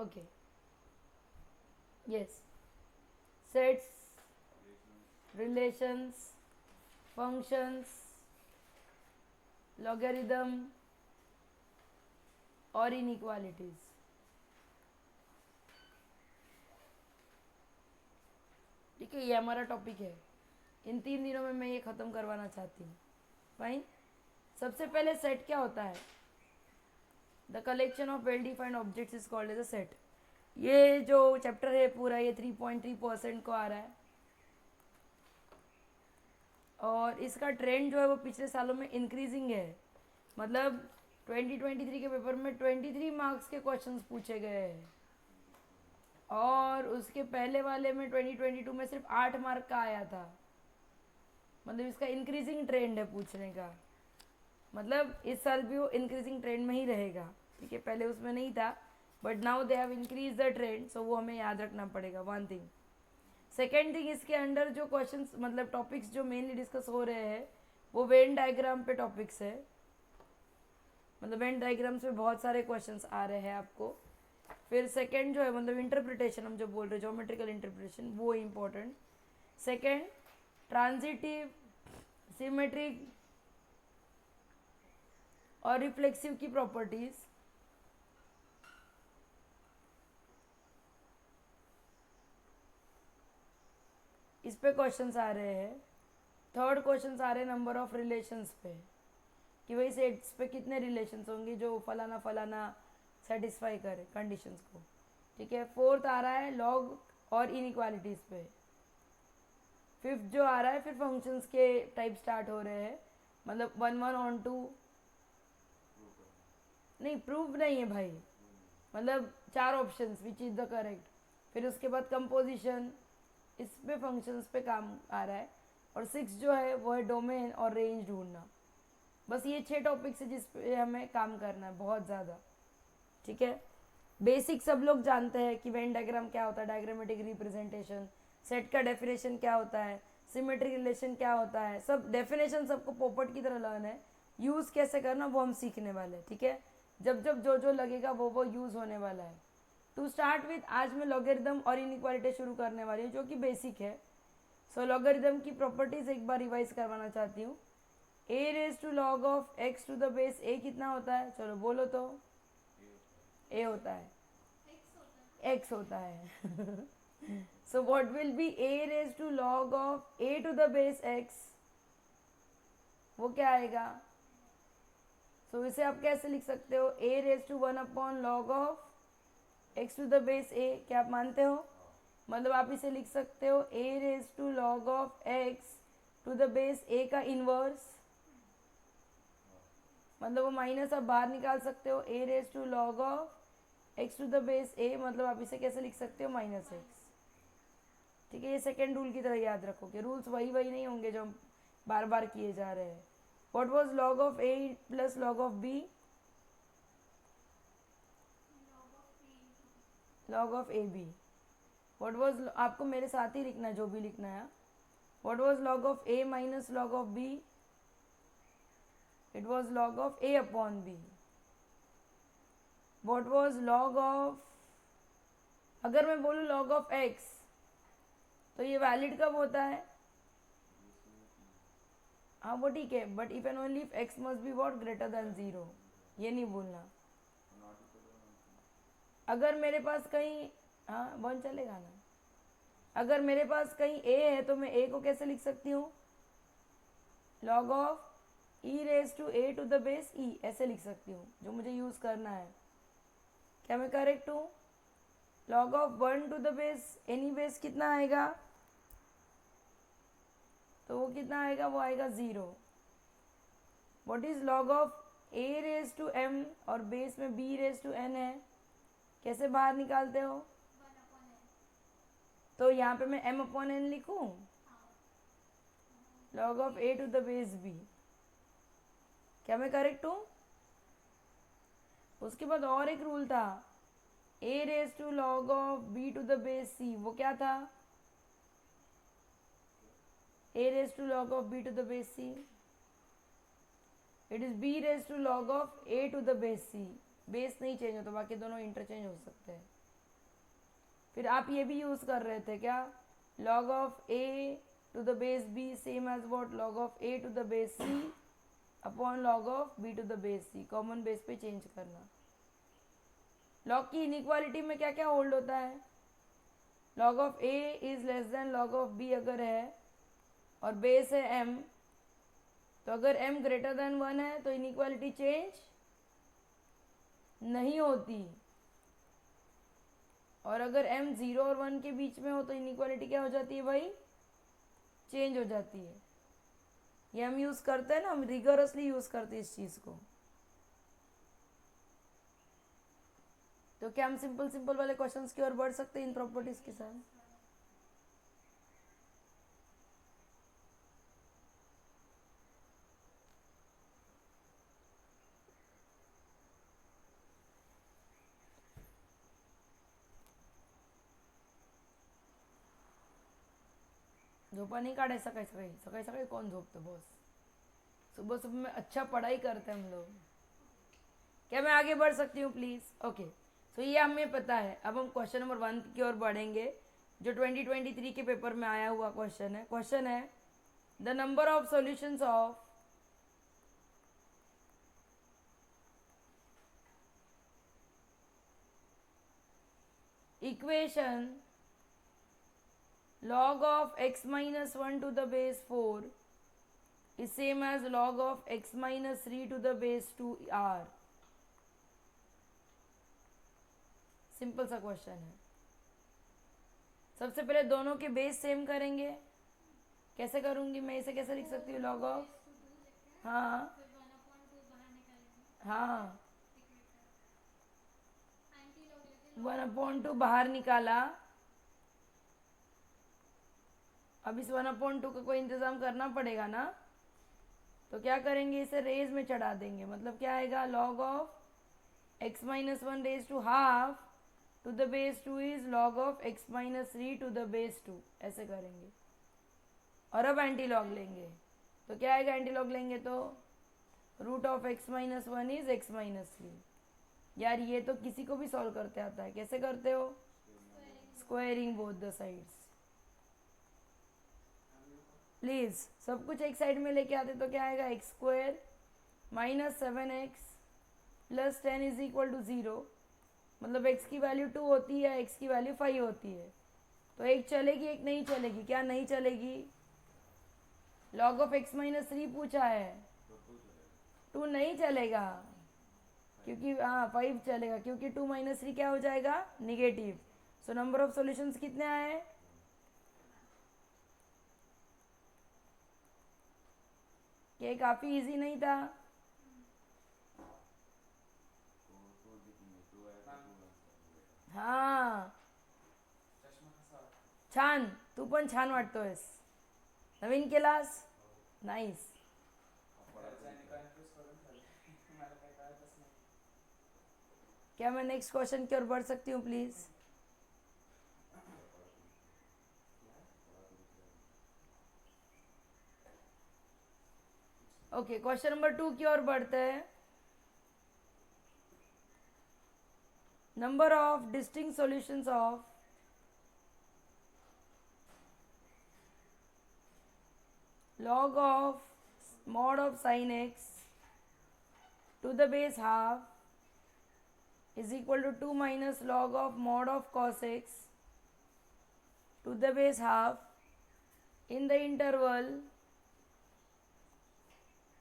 Okay. Yes. Sets, relations, functions, logarithm और inequalities. ठीक है, ये हमारा टॉपिक है. इन 3 दिनों में मैं ये ख़त्म करवाना चाहती हूँ. फाइन. सबसे पहले सेट क्या होता है? The collection of well defined objects is called as a set. ये जो चैप्टर है पूरा ये 3.3% को आ रहा है और इसका ट्रेंड जो है वो पिछले सालों में इंक्रीजिंग है. मतलब 2023 के पेपर में 23 मार्क्स के क्वेश्चंस पूछे गए हैं और उसके पहले वाले में 2022 में सिर्फ 8 मार्क का आया था. मतलब इसका इंक्रीजिंग ट्रेंड है पूछने का. मतलब इस साल भी वो इंक्रीजिंग ट्रेंड में ही रहेगा. ठीक है, पहले उसमें नहीं था but now they have increase the trend, so वो हमें याद रखना पड़ेगा. One thing. सेकेंड थिंग, इसके अंडर जो क्वेश्चंस मतलब टॉपिक्स जो मेनली डिस्कस हो रहे हैं वो वेन डायग्राम पे टॉपिक्स है. मतलब वेन डायग्राम्स पे बहुत सारे क्वेश्चंस आ रहे हैं आपको. फिर सेकेंड जो है मतलब इंटरप्रिटेशन, हम जो बोल रहे हैं ज्योमेट्रिकल इंटरप्रिटेशन, वो इम्पोर्टेंट. सेकेंड, ट्रांजिटिव, सिमेट्रिक और रिफ्लेक्सिव की प्रॉपर्टीज. इस पे क्वेश्चंस आ रहे हैं. थर्ड क्वेश्चंस आ रहे हैं नंबर ऑफ रिलेशंस पे कि भाई सेट्स पे कितने रिलेशंस होंगे जो फलाना फलाना सेटिस्फाई करे कंडीशंस को. ठीक है. फोर्थ आ रहा है लॉग और इनइक्वालिटीज़ पे. फिफ्थ जो आ रहा है फिर फंक्शंस के टाइप स्टार्ट हो रहे हैं. मतलब 1 1 ऑन 2 नहीं, प्रूफ नहीं है भाई. मतलब 4 options which is the correct. फिर उसके बाद कंपोजिशन, इस पे फंक्शंस पे काम आ रहा है. और 6 जो है वो है डोमेन और रेंज ढूंढना. बस ये 6 टॉपिक्स है जिस पे हमें काम करना है बहुत ज़्यादा. ठीक है. बेसिक सब लोग जानते हैं कि वेन डायग्राम क्या होता है, डायग्रामेटिक रिप्रेजेंटेशन, सेट का डेफिनेशन क्या होता है, सिमेट्रिक रिलेशन क्या होता है. सब डेफिनेशन सबको पोपट की तरह लर्न है. यूज़ कैसे करना वो हम सीखने वाले हैं. ठीक है. जब जब जो जो लगेगा वो यूज़ होने वाला है. टू स्टार्ट विथ आज मैं लॉगरिदम और इनइक्वालिटी शुरू करने वाली हूँ जो कि बेसिक है. सो लॉगरिदम की प्रॉपर्टीज एक बार रिवाइज करवाना चाहती हूँ. A raise to log of x to the base a कितना होता है? चलो बोलो तो. ए होता है, एक्स होता है. So what will be a raise to log of a to the base x? वो क्या आएगा? सो इसे आप कैसे लिख सकते हो? A raise to 1 upon log of x to the base a. क्या आप मानते हो? मतलब आप इसे लिख सकते हो a raise to log of x to the base a का इनवर्स. मतलब वो माइनस आप बाहर निकाल सकते हो. A raise to log of x to the base a, मतलब आप इसे कैसे लिख सकते हो? Minus x. ठीक है. ये सेकेंड रूल की तरह याद रखोगे. रूल्स वही वही नहीं होंगे जो हम बार बार किए जा रहे हैं. What was log of a plus log of b? Log of a b. What was, आपको मेरे साथ ही लिखना है जो भी लिखना है. What was log of a minus log of b? It was log of a upon b. What was log of, अगर मैं बोलूँ लॉग ऑफ एक्स तो ये वैलिड कब होता है? हाँ वो ठीक है, but if and only if x must be what greater than 0. ये नहीं बोलना. अगर मेरे पास कहीं, हाँ 1 चलेगा ना. अगर मेरे पास कहीं ए है तो मैं ए को कैसे लिख सकती हूँ? Log of e raise to a to the base e, ऐसे लिख सकती हूँ जो मुझे यूज़ करना है. क्या मैं करेक्ट हूँ? Log of 1 to the base any base कितना आएगा? तो वो कितना आएगा? वो आएगा 0. What is log of a raise to m और बेस में बी रेज टू एन है, कैसे बाहर निकालते हो? तो यहाँ पे मैं m अपॉन एन लिखूँ. Log of a to the base b. क्या मैं करेक्ट हूँ? उसके बाद और एक रूल था, a raise to log of b to the base c. वो क्या था? a raised to log of b to the base c. It is b raised to log of a to the base c. Base नहीं change होता, बाकी दोनों interchange हो सकते हैं. फिर आप ये भी यूज़ कर रहे थे क्या, log of a to the base b same as what, log of a to the base c upon log of b to the base c, common base पे चेंज करना। लॉग की इनइक्वालिटी में क्या क्या होल्ड होता है, log of a is less than log of b अगर है और बेस है m, तो अगर m ग्रेटर देन 1 है तो इनइक्वालिटी चेंज नहीं होती, और अगर m 0 और 1 के बीच में हो तो इनइक्वालिटी क्या हो जाती है भाई, चेंज हो जाती है। ये हम यूज़ करते हैं ना, हम रिगरसली यूज़ करते हैं इस चीज़ को। तो क्या हम सिंपल सिंपल वाले क्वेश्चंस की ओर बढ़ सकते हैं इन प्रॉपर्टीज के साथ। झोपा नहीं काटे सकाळी सकाळी, सकाळी सकाळी कौन झोपते बॉस, सुबह सुबह में अच्छा पढ़ाई करते हैं हम लोग। क्या मैं आगे बढ़ सकती हूँ प्लीज़? ओके, तो ये हमें पता है। अब हम क्वेश्चन नंबर 1 की ओर बढ़ेंगे, जो 2023 के पेपर में आया हुआ क्वेश्चन है। क्वेश्चन है the number of solutions of equation log of x minus 1 to the base 4 is same as log of x minus 3 to the base 2 r। Simple सा क्वेश्चन है। सबसे पहले दोनों के बेस सेम करेंगे। कैसे करूँगी मैं, इसे कैसे लिख सकती हूँ, log ऑफ, हाँ हाँ 1/2 बाहर निकाला। अब इस 1/2 का कोई इंतज़ाम करना पड़ेगा ना, तो क्या करेंगे, इसे रेज में चढ़ा देंगे। मतलब क्या आएगा, log of x minus 1 raise to half to the base 2 is log of x minus 3 to the base 2, ऐसे करेंगे। और अब एंटी लॉग लेंगे, तो क्या आएगा, एंटी लॉग लेंगे तो root of x minus 1 is x minus 3। यार ये तो किसी को भी सॉल्व करते आता है, कैसे करते हो, squaring both the sides. Please सब कुछ एक साइड में लेके आते तो क्या आएगा, x square minus 7x plus 10 is equal to 0। मतलब x की वैल्यू 2 होती है, x की वैल्यू 5 होती है, तो एक चलेगी एक नहीं चलेगी। क्या नहीं चलेगी, log ऑफ x माइनस 3 पूछा है, 2 नहीं चलेगा, क्योंकि हाँ 5 चलेगा, क्योंकि 2 माइनस 3 क्या हो जाएगा, negative. So number of solutions कितने आए, ये काफ़ी इजी नहीं था। हाँ छान, तू पण छान वाटतोयस, नवीन केलास, नाईस। क्या मैं नेक्स्ट क्वेश्चन की ओर बढ़ सकती हूँ प्लीज़? ओके, क्वेश्चन नंबर 2 की ओर बढ़ते हैं। Number of distinct solutions of log of mod of sin x to the base half is equal to 2 minus log of mod of cos x to the base half in the interval।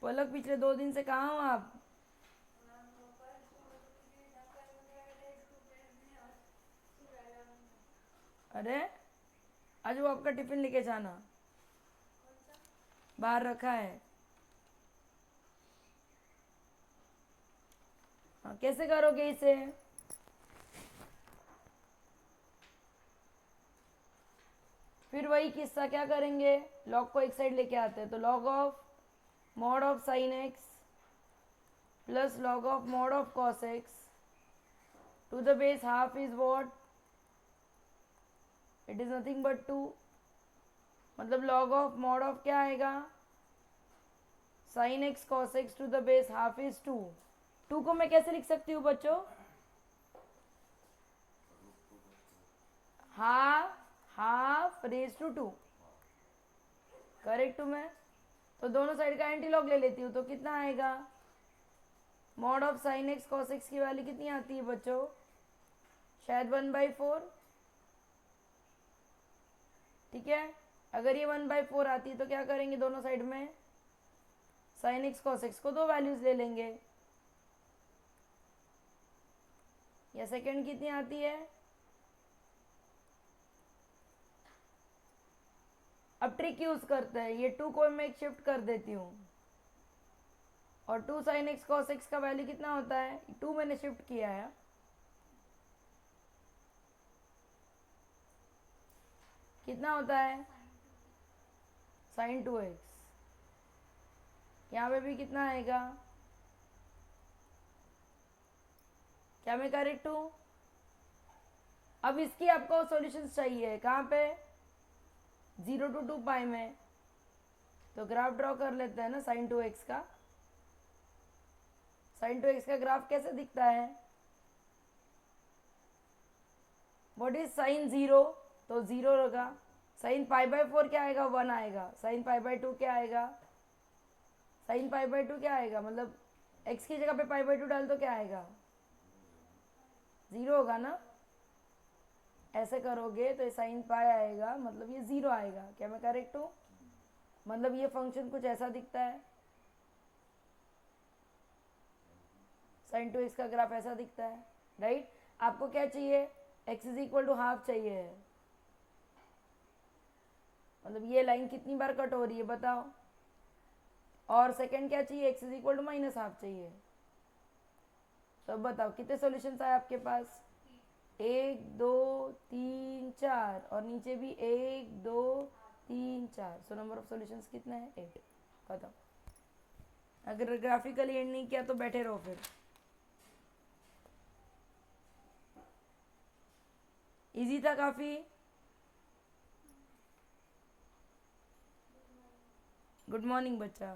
पलक पिछले 2 दिन से कहाँ हो आप? अरे आज वो आपका टिफिन लेके जाना, बाहर रखा है। हाँ कैसे करोगे इसे, फिर वही किस्सा, क्या करेंगे, लॉग को एक साइड लेके आते हैं, तो log of mod of sine x plus log of mod of cos x to the base half is what, it is nothing but 2। मतलब log ऑफ mod ऑफ क्या आएगा, sine x cos x to the base half is 2। 2 को मैं कैसे लिख सकती हूँ बच्चों, हाफ रेज टू 2, करेक्ट हूँ मैं? तो दोनों साइड का एंटीलॉग ले लेती हूँ तो कितना आएगा? Mod of sine x cos x की वैल्यू कितनी आती है बच्चों? शायद 1/4। ठीक है, अगर ये 1/4 आती है तो क्या करेंगे दोनों साइड में? साइन एक्स कॉस एक्स को दो वैल्यूज ले लेंगे। या सेकंड कितनी आती है? अब ट्रिक यूज करते हैं, ये 2 को मैं एक शिफ्ट कर देती हूँ और 2 साइन एक्स कॉस एक्स का वैल्यू कितना होता है? 2 मैंने शिफ्ट किया है, कितना होता है? Sign 2x। यहाँ पे भी कितना आएगा? क्या मैं करेक्ट हूँ? अब इसकी आपको सॉल्यूशंस चाहिए कहाँ पे? 0 to 2 पाई में। तो ग्राफ ड्रॉ कर लेते हैं ना साइन 2x का। साइन 2x का ग्राफ कैसे दिखता है? What is sine 0? तो 0 होगा। साइन π/4 क्या आएगा? 1 आएगा। साइन π/2 क्या आएगा? साइन π/2 क्या आएगा? मतलब x की जगह पे π/2 डाल तो क्या आएगा? 0 होगा ना? ऐसे करोगे तो साइन पाई आएगा, मतलब ये 0 आएगा। क्या मैं करेक्ट हूँ? मतलब ये फंक्शन कुछ ऐसा दिखता है, साइन 2x का ग्राफ ऐसा दिखता है, राइट? आपको क्या चाहिए? x is equal to half चाहिए, मतलब ये लाइन कितनी बार कट हो रही है बताओ? और सेकंड क्या चाहिए? x is equal to minus half चाहिए। तो अब बताओ कितने सॉल्यूशंस आए आपके पास? 1 2 3 4 और नीचे भी 1 2 3 4। सो नंबर ऑफ सॉल्यूशंस कितने हैं? 8। बताओ, अगर ग्राफिकली एंड नहीं किया तो बैठे रहो फिर। इजी था काफी। गुड मॉर्निंग बच्चा।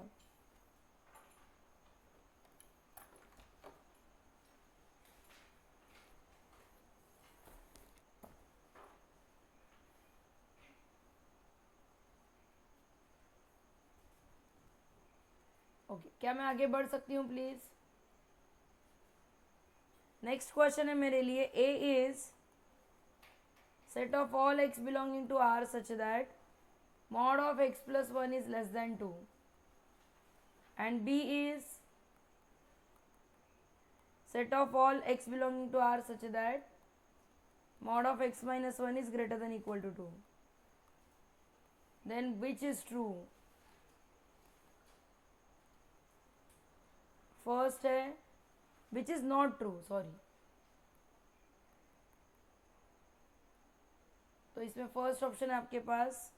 ओके, क्या मैं आगे बढ़ सकती हूँ प्लीज? नेक्स्ट क्वेश्चन है मेरे लिए, A is set of all x belonging to R such that mod of x plus 1 is less than 2, and B is set of all x belonging to R such that mod of x minus 1 is greater than equal to 2. Then which is true? First है which is not true, sorry. तो इसमें first option है आपके पास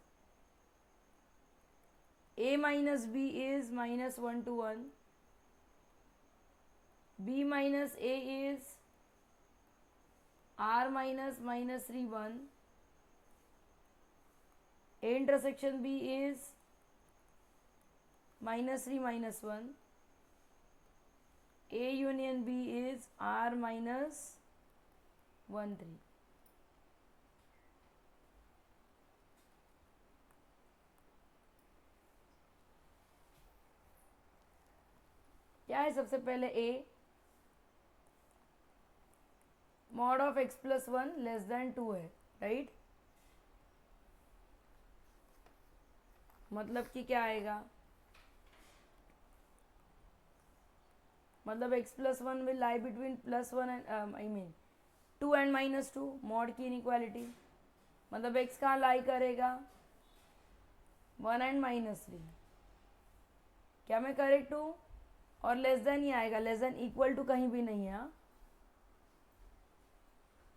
a minus B is -1 to 1, b minus a is r minus -3 1, a intersection b is -3 -1, A union B is R minus 1 3। क्या है सबसे पहले? A mod of x plus 1 less than 2 है, राइट? मतलब कि क्या आएगा? मतलब x plus 1 will lie between +1 and I mean 2 and -2, mod की इनइक्वालिटी। मतलब x कहाँ लाई करेगा? 1 एंड -3। क्या मैं करेक्ट हूँ? और लेस देन ही आएगा, लेस देन इक्वल टू कहीं भी नहीं है।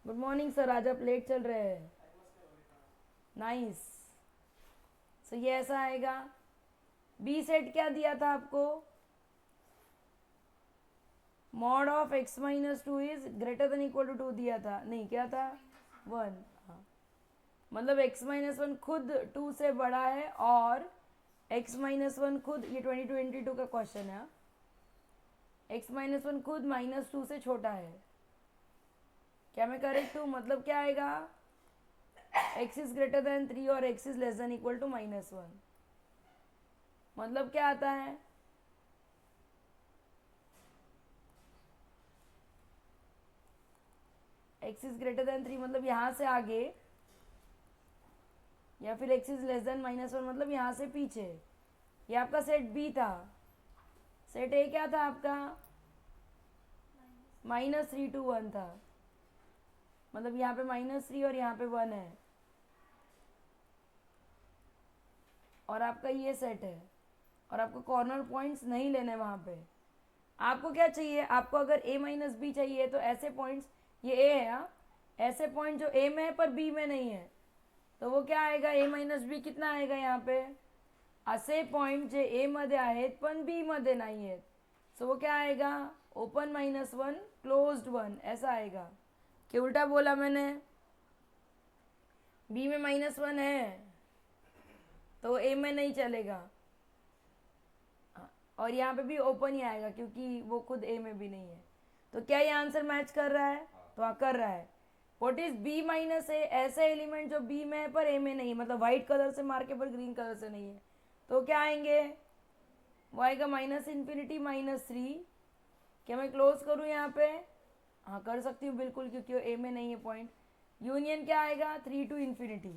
गुड मॉर्निंग सर, आज आप लेट चल रहे हैं। नाइस। सो ये ऐसा आएगा। बी सेट क्या दिया था आपको? Mod of x minus 2 is greater than equal to 2 दिया था, नहीं क्या था? 1। हाँ, मतलब x माइनस 1 खुद 2 से बड़ा है और x माइनस 1 खुद, ये 2022 का क्वेश्चन है, x माइनस 1 खुद -2 से छोटा है। क्या मैं करेक्ट हूँ? मतलब क्या आएगा? x इज ग्रेटर देन 3 और x is less than equal to -1। मतलब क्या आता है, x इज ग्रेटर देन 3 मतलब यहाँ से आगे, या फिर x इज लेस देन -1 मतलब यहाँ से पीछे। ये आपका सेट बी था। सेट ए क्या था आपका, -3 to 1 था। मतलब यहाँ पे -3 और यहाँ पे 1 है, और आपका ये सेट है, और आपको कॉर्नर पॉइंट्स नहीं लेने वहाँ पे। आपको क्या चाहिए, आपको अगर a माइनस बी चाहिए तो ऐसे पॉइंट्स, ये a है हाँ, ऐसे पॉइंट जो a में है पर b में नहीं है, तो वो क्या आएगा, a माइनस बी कितना आएगा यहाँ पे, असे पॉइंट जे a मध्ये आहेत पण b मध्ये नाही आहेत, सो वो क्या आएगा, ओपन -1 क्लोज्ड 1 ऐसा आएगा। कि उल्टा बोला मैंने, b में -1 है तो a में नहीं चलेगा, और यहाँ पे भी ओपन ही आएगा क्योंकि वो खुद a में भी नहीं है। तो क्या ये आंसर मैच कर रहा है, तो हाँ कर रहा है। व्हाट इज b माइनस ए, ऐसे एलिमेंट जो b में है पर a में नहीं, मतलब वाइट कलर से मार्के पर ग्रीन कलर से नहीं है, तो क्या आएंगे, वो आएगा -∞ -3। क्या मैं क्लोज करूँ यहाँ पे, हाँ कर सकती हूँ बिल्कुल, क्योंकि वो a में नहीं है पॉइंट। यूनियन क्या आएगा, 3 to ∞।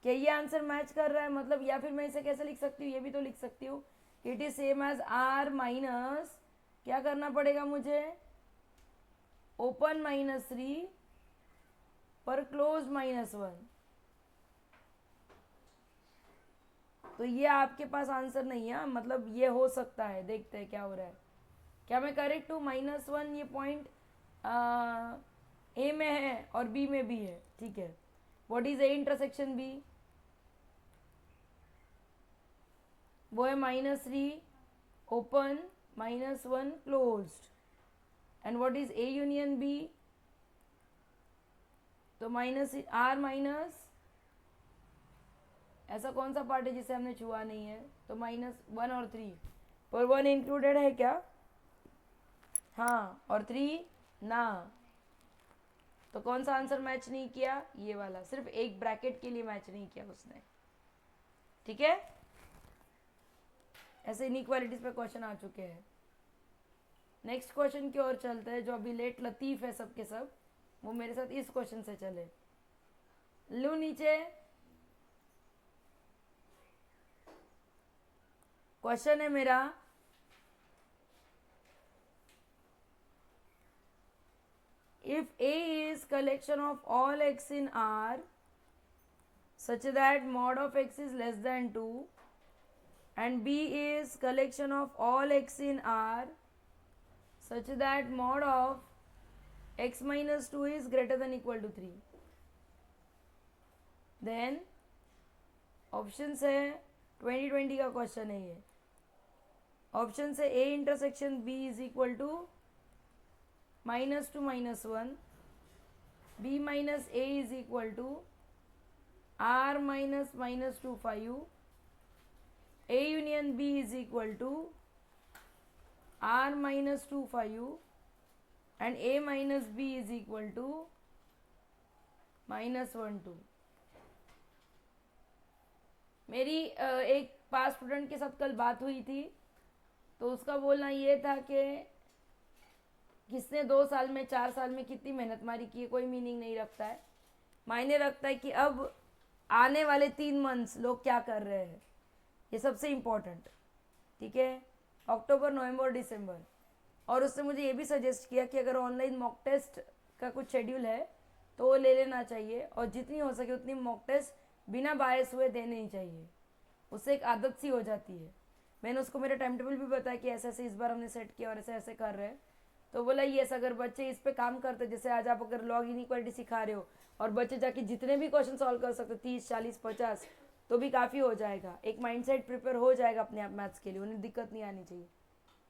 क्या ये आंसर मैच कर रहा है, मतलब, या फिर मैं इसे कैसे लिख सकती हूँ, ये भी तो लिख सकती हूँ, it is same as r minus, क्या करना पड़ेगा मुझे, ओपन -3 पर क्लोज -1। तो ये आपके पास आंसर नहीं है, मतलब ये हो सकता है, देखते हैं क्या हो रहा है। क्या मैं करेक्ट हूँ, -1 ये पॉइंट ए में है और बी में भी है, ठीक है। What is A intersection B, वो है -3 open -1 closed. And what is A union B, तो R माइनस, ऐसा कौन सा पार्ट है जिसे हमने छुआ नहीं है, तो -1 और 3, पर 1 इंक्लूडेड है क्या, हाँ, और 3 ना, तो कौन सा आंसर मैच नहीं किया, ये वाला, सिर्फ एक ब्रैकेट के लिए मैच नहीं किया उसने, ठीक है। ऐसे इनइक्वालिटीज पे क्वेश्चन आ चुके हैं। नेक्स्ट क्वेश्चन की ओर चलते हैं, जो अभी लेट लतीफ़ है सब के सब, वो मेरे साथ इस क्वेश्चन से चले। लू नीचे, क्वेश्चन है मेरा, if A is collection of all x in R such that mod of x is less than 2 and B is collection of all x in R such that mod of x minus 2 is greater than equal to 3, then option है 2020 का question है ये। Option से A intersection B is equal to -2 -1, B minus A is equal to R minus -2 5, A union B is equal to R minus 2 5 and A minus B is equal to -1 2। मेरी एक पास student के साथ कल बात हुई थी, तो उसका बोलना ये था कि किसने 2 साल में 4 साल में कितनी मेहनत मारी की है, कोई मीनिंग नहीं रखता है, मायने रखता है कि अब आने वाले 3 मंथ्स लोग क्या कर रहे हैं, ये सबसे इम्पोर्टेंट, ठीक है, अक्टूबर नवंबर दिसंबर। और उसने मुझे ये भी सजेस्ट किया कि अगर ऑनलाइन मॉक टेस्ट का कुछ शेड्यूल है तो वो ले लेना चाहिए, और जितनी हो सके उतनी मॉक टेस्ट बिना बायस हुए देने ही चाहिए, उससे एक आदत सी हो जाती है। मैंने उसको मेरा टाइम टेबल भी बताया कि ऐसे ऐसे इस बार हमने सेट किया और ऐसे ऐसे कर रहे हैं, तो बोला यस, अगर बच्चे इस पे काम करते, जैसे आज आप अगर लॉग इनइक्वालिटी सिखा रहे हो और बच्चे जाके जितने भी क्वेश्चन सॉल्व कर सकते 30 40 50, तो भी काफ़ी हो जाएगा, एक माइंडसेट प्रिपेयर हो जाएगा अपने आप मैथ्स के लिए, उन्हें दिक्कत नहीं आनी चाहिए,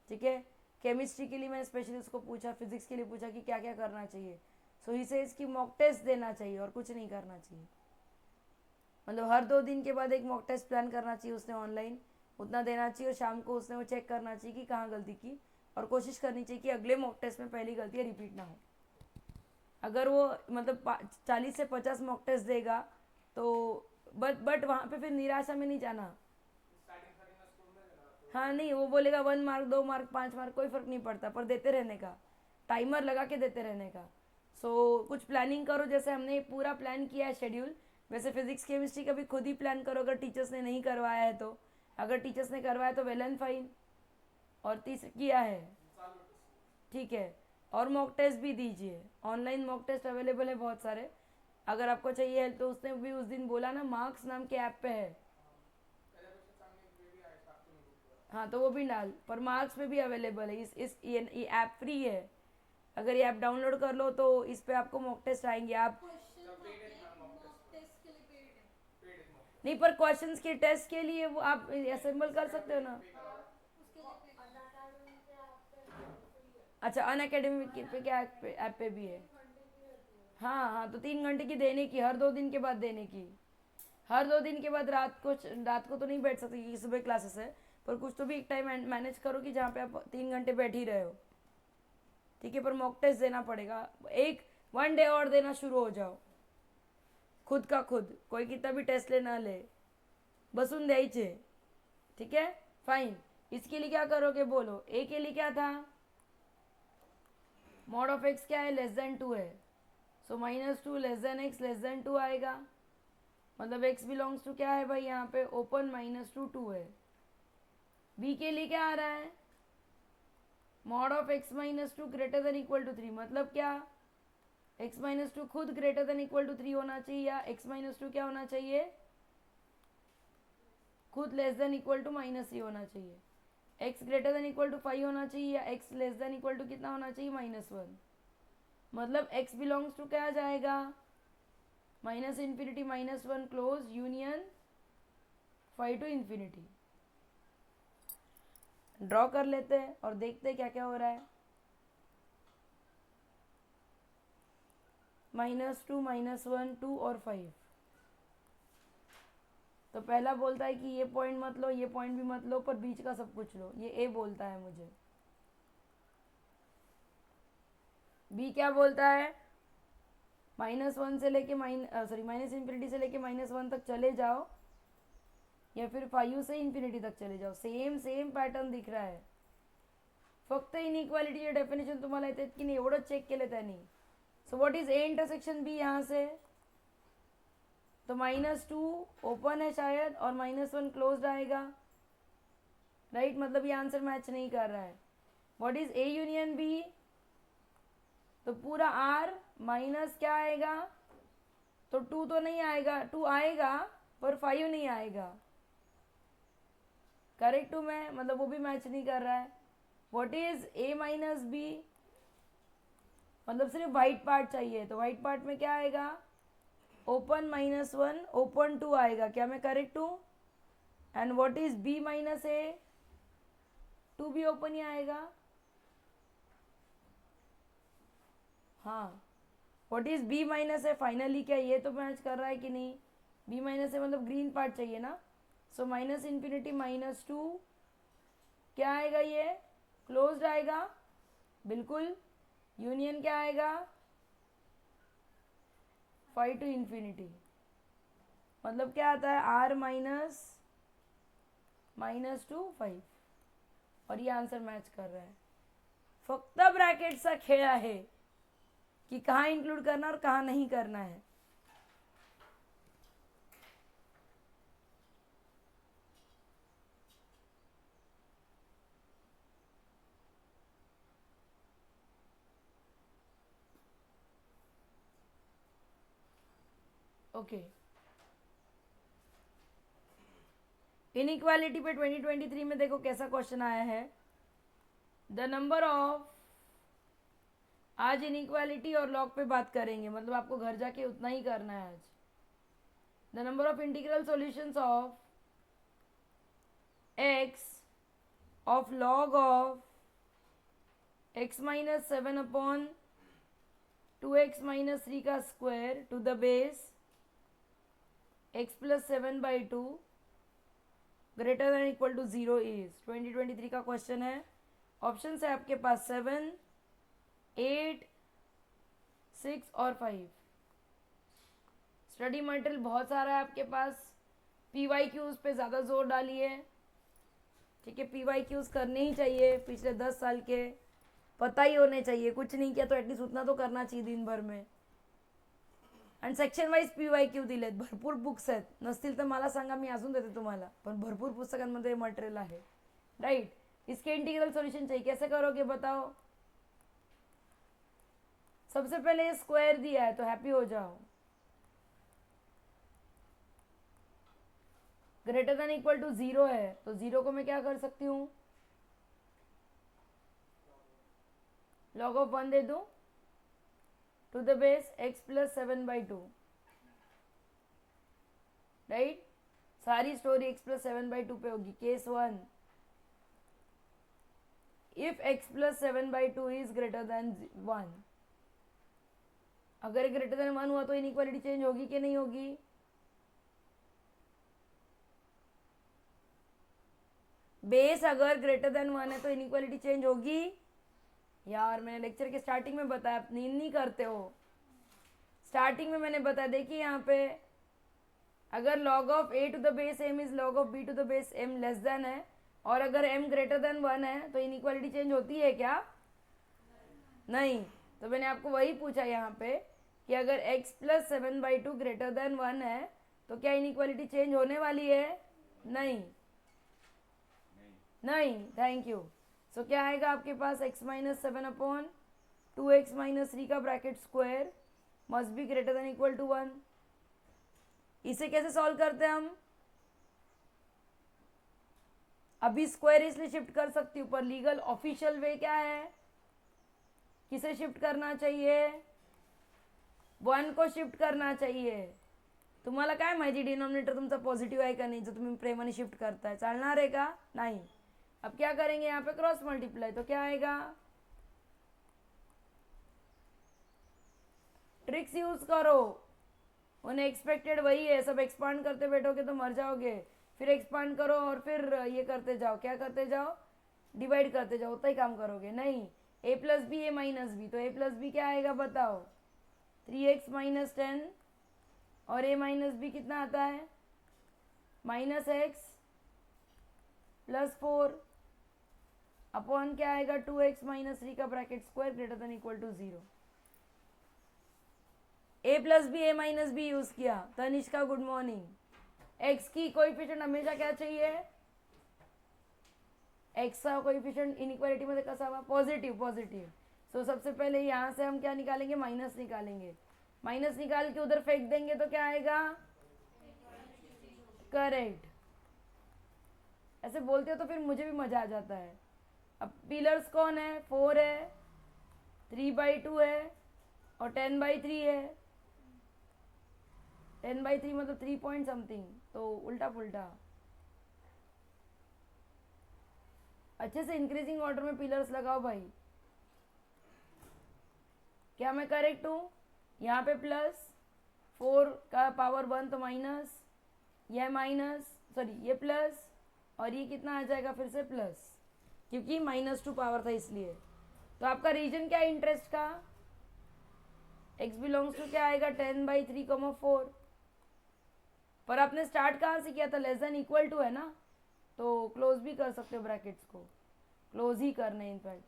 ठीक है। केमिस्ट्री के लिए मैंने स्पेशली उसको पूछा, फिजिक्स के लिए पूछा कि क्या क्या करना चाहिए, सो ही से इसकी मॉक टेस्ट देना चाहिए और कुछ नहीं करना चाहिए, मतलब हर 2 दिन के बाद एक मॉक टेस्ट प्लान करना चाहिए उसने ऑनलाइन, उतना देना चाहिए, और शाम को उसने वो चेक करना चाहिए कि कहाँ गलती की, और कोशिश करनी चाहिए कि अगले मॉक टेस्ट में पहली गलतियाँ रिपीट ना हो। अगर वो मतलब 40 से 50 मॉक टेस्ट देगा तो बट वहाँ पे फिर निराशा में नहीं जाना। हाँ नहीं, वो बोलेगा 1 मार्क 2 मार्क 5 मार्क कोई फर्क नहीं पड़ता, पर देते रहने का, टाइमर लगा के देते रहने का। कुछ प्लानिंग करो, जैसे हमने पूरा प्लान किया है शेड्यूल, वैसे फिजिक्स केमिस्ट्री का भी खुद ही प्लान करो, अगर टीचर्स ने नहीं करवाया है तो। अगर टीचर्स ने करवाया तो वेल एंड फाइन, और किया है, ठीक है। और मॉक टेस्ट भी दीजिए, ऑनलाइन मॉक टेस्ट अवेलेबल है बहुत सारे, अगर आपको चाहिए है तो। उसने भी उस दिन बोला ना, मार्क्स नाम के ऐप पे है। हाँ तो वो भी डाल, पर मार्क्स में भी अवेलेबल है। ये ऐप फ्री है, अगर ये ऐप डाउनलोड कर लो तो इस पे आपको मॉक टेस्ट आएंगे। आप नहीं, पर क्वेश्चंस के टेस्ट के लिए वो आप असेंबल कर सकते हो ना। अच्छा, अन अकेडमी पे क्या ऐप पे भी है? हाँ हाँ, तो 3 घंटे की देने की, हर 2 दिन के बाद देने की। हर 2 दिन के बाद रात को तो नहीं बैठ सकते क्योंकि सुबह क्लासेस है, पर कुछ तो भी एक टाइम मैनेज करो कि जहाँ पे आप 3 घंटे बैठ ही रहे हो, ठीक है। पर मॉक टेस्ट देना पड़ेगा, 1 डे और देना शुरू हो जाओ, खुद का खुद, कोई कितना भी टेस्ट ले ना ले, बसून द्यायचे, ठीक है। फाइन, इसके लिए क्या करोगे बोलो? ए के लिए क्या था? मॉड ऑफ एक्स क्या है? <2 है, सो -2 x <2 आएगा, मतलब x बिलोंग्स टू क्या है भाई यहाँ पे? ओपन -2 2 है। बी के लिए क्या आ रहा है? मॉड ऑफ x -2 > 3, मतलब क्या? x -2 खुद > 3 होना चाहिए, या x -2 क्या होना चाहिए? खुद <= -3 होना चाहिए। x > 5 होना चाहिए, या x <= कितना होना चाहिए? -1। मतलब x बिलोंग्स टू क्या आ जाएगा? -∞ -1 क्लोज यूनियन 5 to ∞। ड्रॉ कर लेते हैं और देखते हैं क्या क्या हो रहा है। -2 -1 2 और 5। तो पहला बोलता है कि ये पॉइंट मत लो, ये पॉइंट भी मत लो, पर बीच का सब कुछ लो, ये ए बोलता है मुझे। बी क्या बोलता है? -1 से लेके -∞ से लेके -1 तक चले जाओ, या फिर 5 से ∞ तक चले जाओ। सेम पॅटर्न दिख रहा है, फक्त इनइक्वालिटीचे डेफिनेशन तुम्हाला येतात की नाही एवढंच चेक केलं त्यांनी। So what is A intersection B यहाँ से? तो -2 ओपन है शायद, और -1 क्लोज्ड आएगा, राइट। मतलब ये आंसर मैच नहीं कर रहा है। What is A union B? तो पूरा आर माइनस क्या आएगा? तो 2 तो नहीं आएगा, 2 आएगा पर 5 नहीं आएगा। करेक्ट हूँ मैं? मतलब वो भी मैच नहीं कर रहा है। What is A minus B? मतलब सिर्फ वाइट पार्ट चाहिए, तो वाइट पार्ट में क्या आएगा? ओपन -1 ओपन 2 आएगा। क्या मैं करेक्ट हूँ? And what is B minus A? 2 भी ओपन ही आएगा। हाँ, what is B minus A? Finally क्या ये तो मैच कर रहा है कि नहीं? बी माइनस ए मतलब ग्रीन पार्ट चाहिए ना। सो -∞ -2 क्या आएगा? ये क्लोज्ड आएगा, बिल्कुल। यूनियन क्या आएगा? 5 to ∞। मतलब क्या आता है? आर -2 5, और ये आंसर मैच कर रहा है। फक्त ब्रॅकेटचा खेळ आहे कि कहाँ इंक्लूड करना और कहाँ नहीं करना है। ओके, इनइक्वालिटी पे 2023 में देखो कैसा क्वेश्चन आया है। द नंबर ऑफ, आज इनइक्वालिटी और लॉग पे बात करेंगे, मतलब आपको घर जाके उतना ही करना है आज। The number of integral solutions of x of log of x - 7/2x - 3 का square to the base x + 7/2 > 0 is 2023 का क्वेश्चन है। ऑप्शन है आपके पास 7, 8, 6 और 5। स्टडी मटेरियल बहुत सारा है आपके पास, PYQs पे ज़्यादा जोर डालिए, ठीक है। PYQs करने ही चाहिए, पिछले 10 साल के पता ही होने चाहिए, कुछ नहीं किया तो एटलीस्ट उतना तो करना चाहिए दिन भर में। आणि सेक्शन वाईज PYQ दिलेत, भरपूर बुक्स आहेत, नसतील तर मला सांगा, मी अजून देते तुम्हाला, पण भरपूर पुस्तकांमध्ये मटेरियल आहे, राइट। इसके इंटीग्रल सॉल्यूशन चाहिए, कैसे करोगे बताओ। सबसे पहले ये स्क्वायर दिया है तो हैप्पी हो जाओ, ग्रेटर देन इक्वल टू 0 है तो 0 को मैं क्या कर सकती हूँ, log ऑफ 1 दे दूँ to the base x plus 7/2, right. सारी स्टोरी x प्लस 7/2 पे होगी। Case 1, if x plus 7/2 is greater than 1, अगर ग्रेटर देन 1 हुआ तो इनइक्वालिटी चेंज होगी कि नहीं होगी, बेस अगर ग्रेटर देन 1 है तो इनइक्वालिटी चेंज होगी। यार मैंने लेक्चर के स्टार्टिंग में बताया, आप नींद नहीं करते हो। स्टार्टिंग में मैंने बताया, देखिए यहाँ पे अगर log of a to the base m is log of b to the base m less than है, और अगर m ग्रेटर देन 1 है तो इनइक्वालिटी चेंज होती है क्या, नहीं। तो मैंने आपको वही पूछा यहाँ पे कि अगर x प्लस 7/2 ग्रेटर देन 1 है तो क्या इनइक्वालिटी चेंज होने वाली है, नहीं। Thank you. सो क्या आएगा आपके पास, x माइनस 7/2x माइनस 3 का bracket square must be greater than equal to 1। इसे कैसे सॉल्व करते हैं हम, अभी स्क्वायर इसलिए शिफ्ट कर सकती हूँ, पर लीगल ऑफिशियल वे क्या है, किसे शिफ्ट करना चाहिए, 1 को शिफ्ट करना चाहिए। तुम्हाला काय माहिती डिनोमिनेटर तुमचा पॉझिटिव्ह आहे का नाही, जो तुम्ही प्रेमाने शिफ्ट करताय, चालणार आहे का, नहीं। अब क्या करेंगे यहाँ पे क्रॉस मल्टीप्लाई, तो क्या आएगा, ट्रिक्स यूज करो, अनएक्सपेक्टेड वही है, सब एक्सपांड करते बैठोगे तो मर जाओगे, फिर एक्सपांड करो और फिर ये करते जाओ, क्या करते जाओ, डिवाइड करते जाओ, उतना ही काम करोगे, नहीं। a plus b a minus b, तो a प्लस बी क्या आएगा बताओ, 3x माइनस 10, और a माइनस बी कितना आता है, माइनस एक्स प्लस 4 अपॉन क्या आएगा, 2x माइनस 3 का bracket square greater than equal to 0। a plus b a minus b use किया, तनिष्का गुड मॉर्निंग। x की कोएफिशिएंट हमेशा क्या चाहिए, x का कोएफिशिएंट इनइक्वालिटी मध्ये कसा हुआ, पॉजिटिव। सो सबसे पहले यहाँ से हम क्या निकालेंगे, माइनस निकालेंगे, माइनस निकाल के उधर फेंक देंगे तो क्या आएगा, करेक्ट। ऐसे बोलते हो तो फिर मुझे भी मजा आ जाता है। अब पिलर्स कौन है, 4 है, 3/2 है और 10/3 है। 10/3 मतलब 3 पॉइंट समथिंग, तो उल्टा पुल्टा। अच्छे से इंक्रीजिंग ऑर्डर में पिलर्स लगाओ भाई। क्या मैं करेक्ट हूँ, यहाँ पे प्लस 4 का पावर 1 तो माइनस, यह माइनस, सॉरी ये प्लस, और ये कितना आ जाएगा फिर से प्लस, क्योंकि -2 पावर था इसलिए। तो आपका रीजन क्या है इंटरेस्ट का, x बिलोंग्स टू क्या आएगा, 10/3, 4। पर आपने स्टार्ट कहाँ से किया था, लेस देन इक्वल टू है ना, तो क्लोज भी कर सकते हो, ब्रैकेट्स को क्लोज ही करने। इनफैक्ट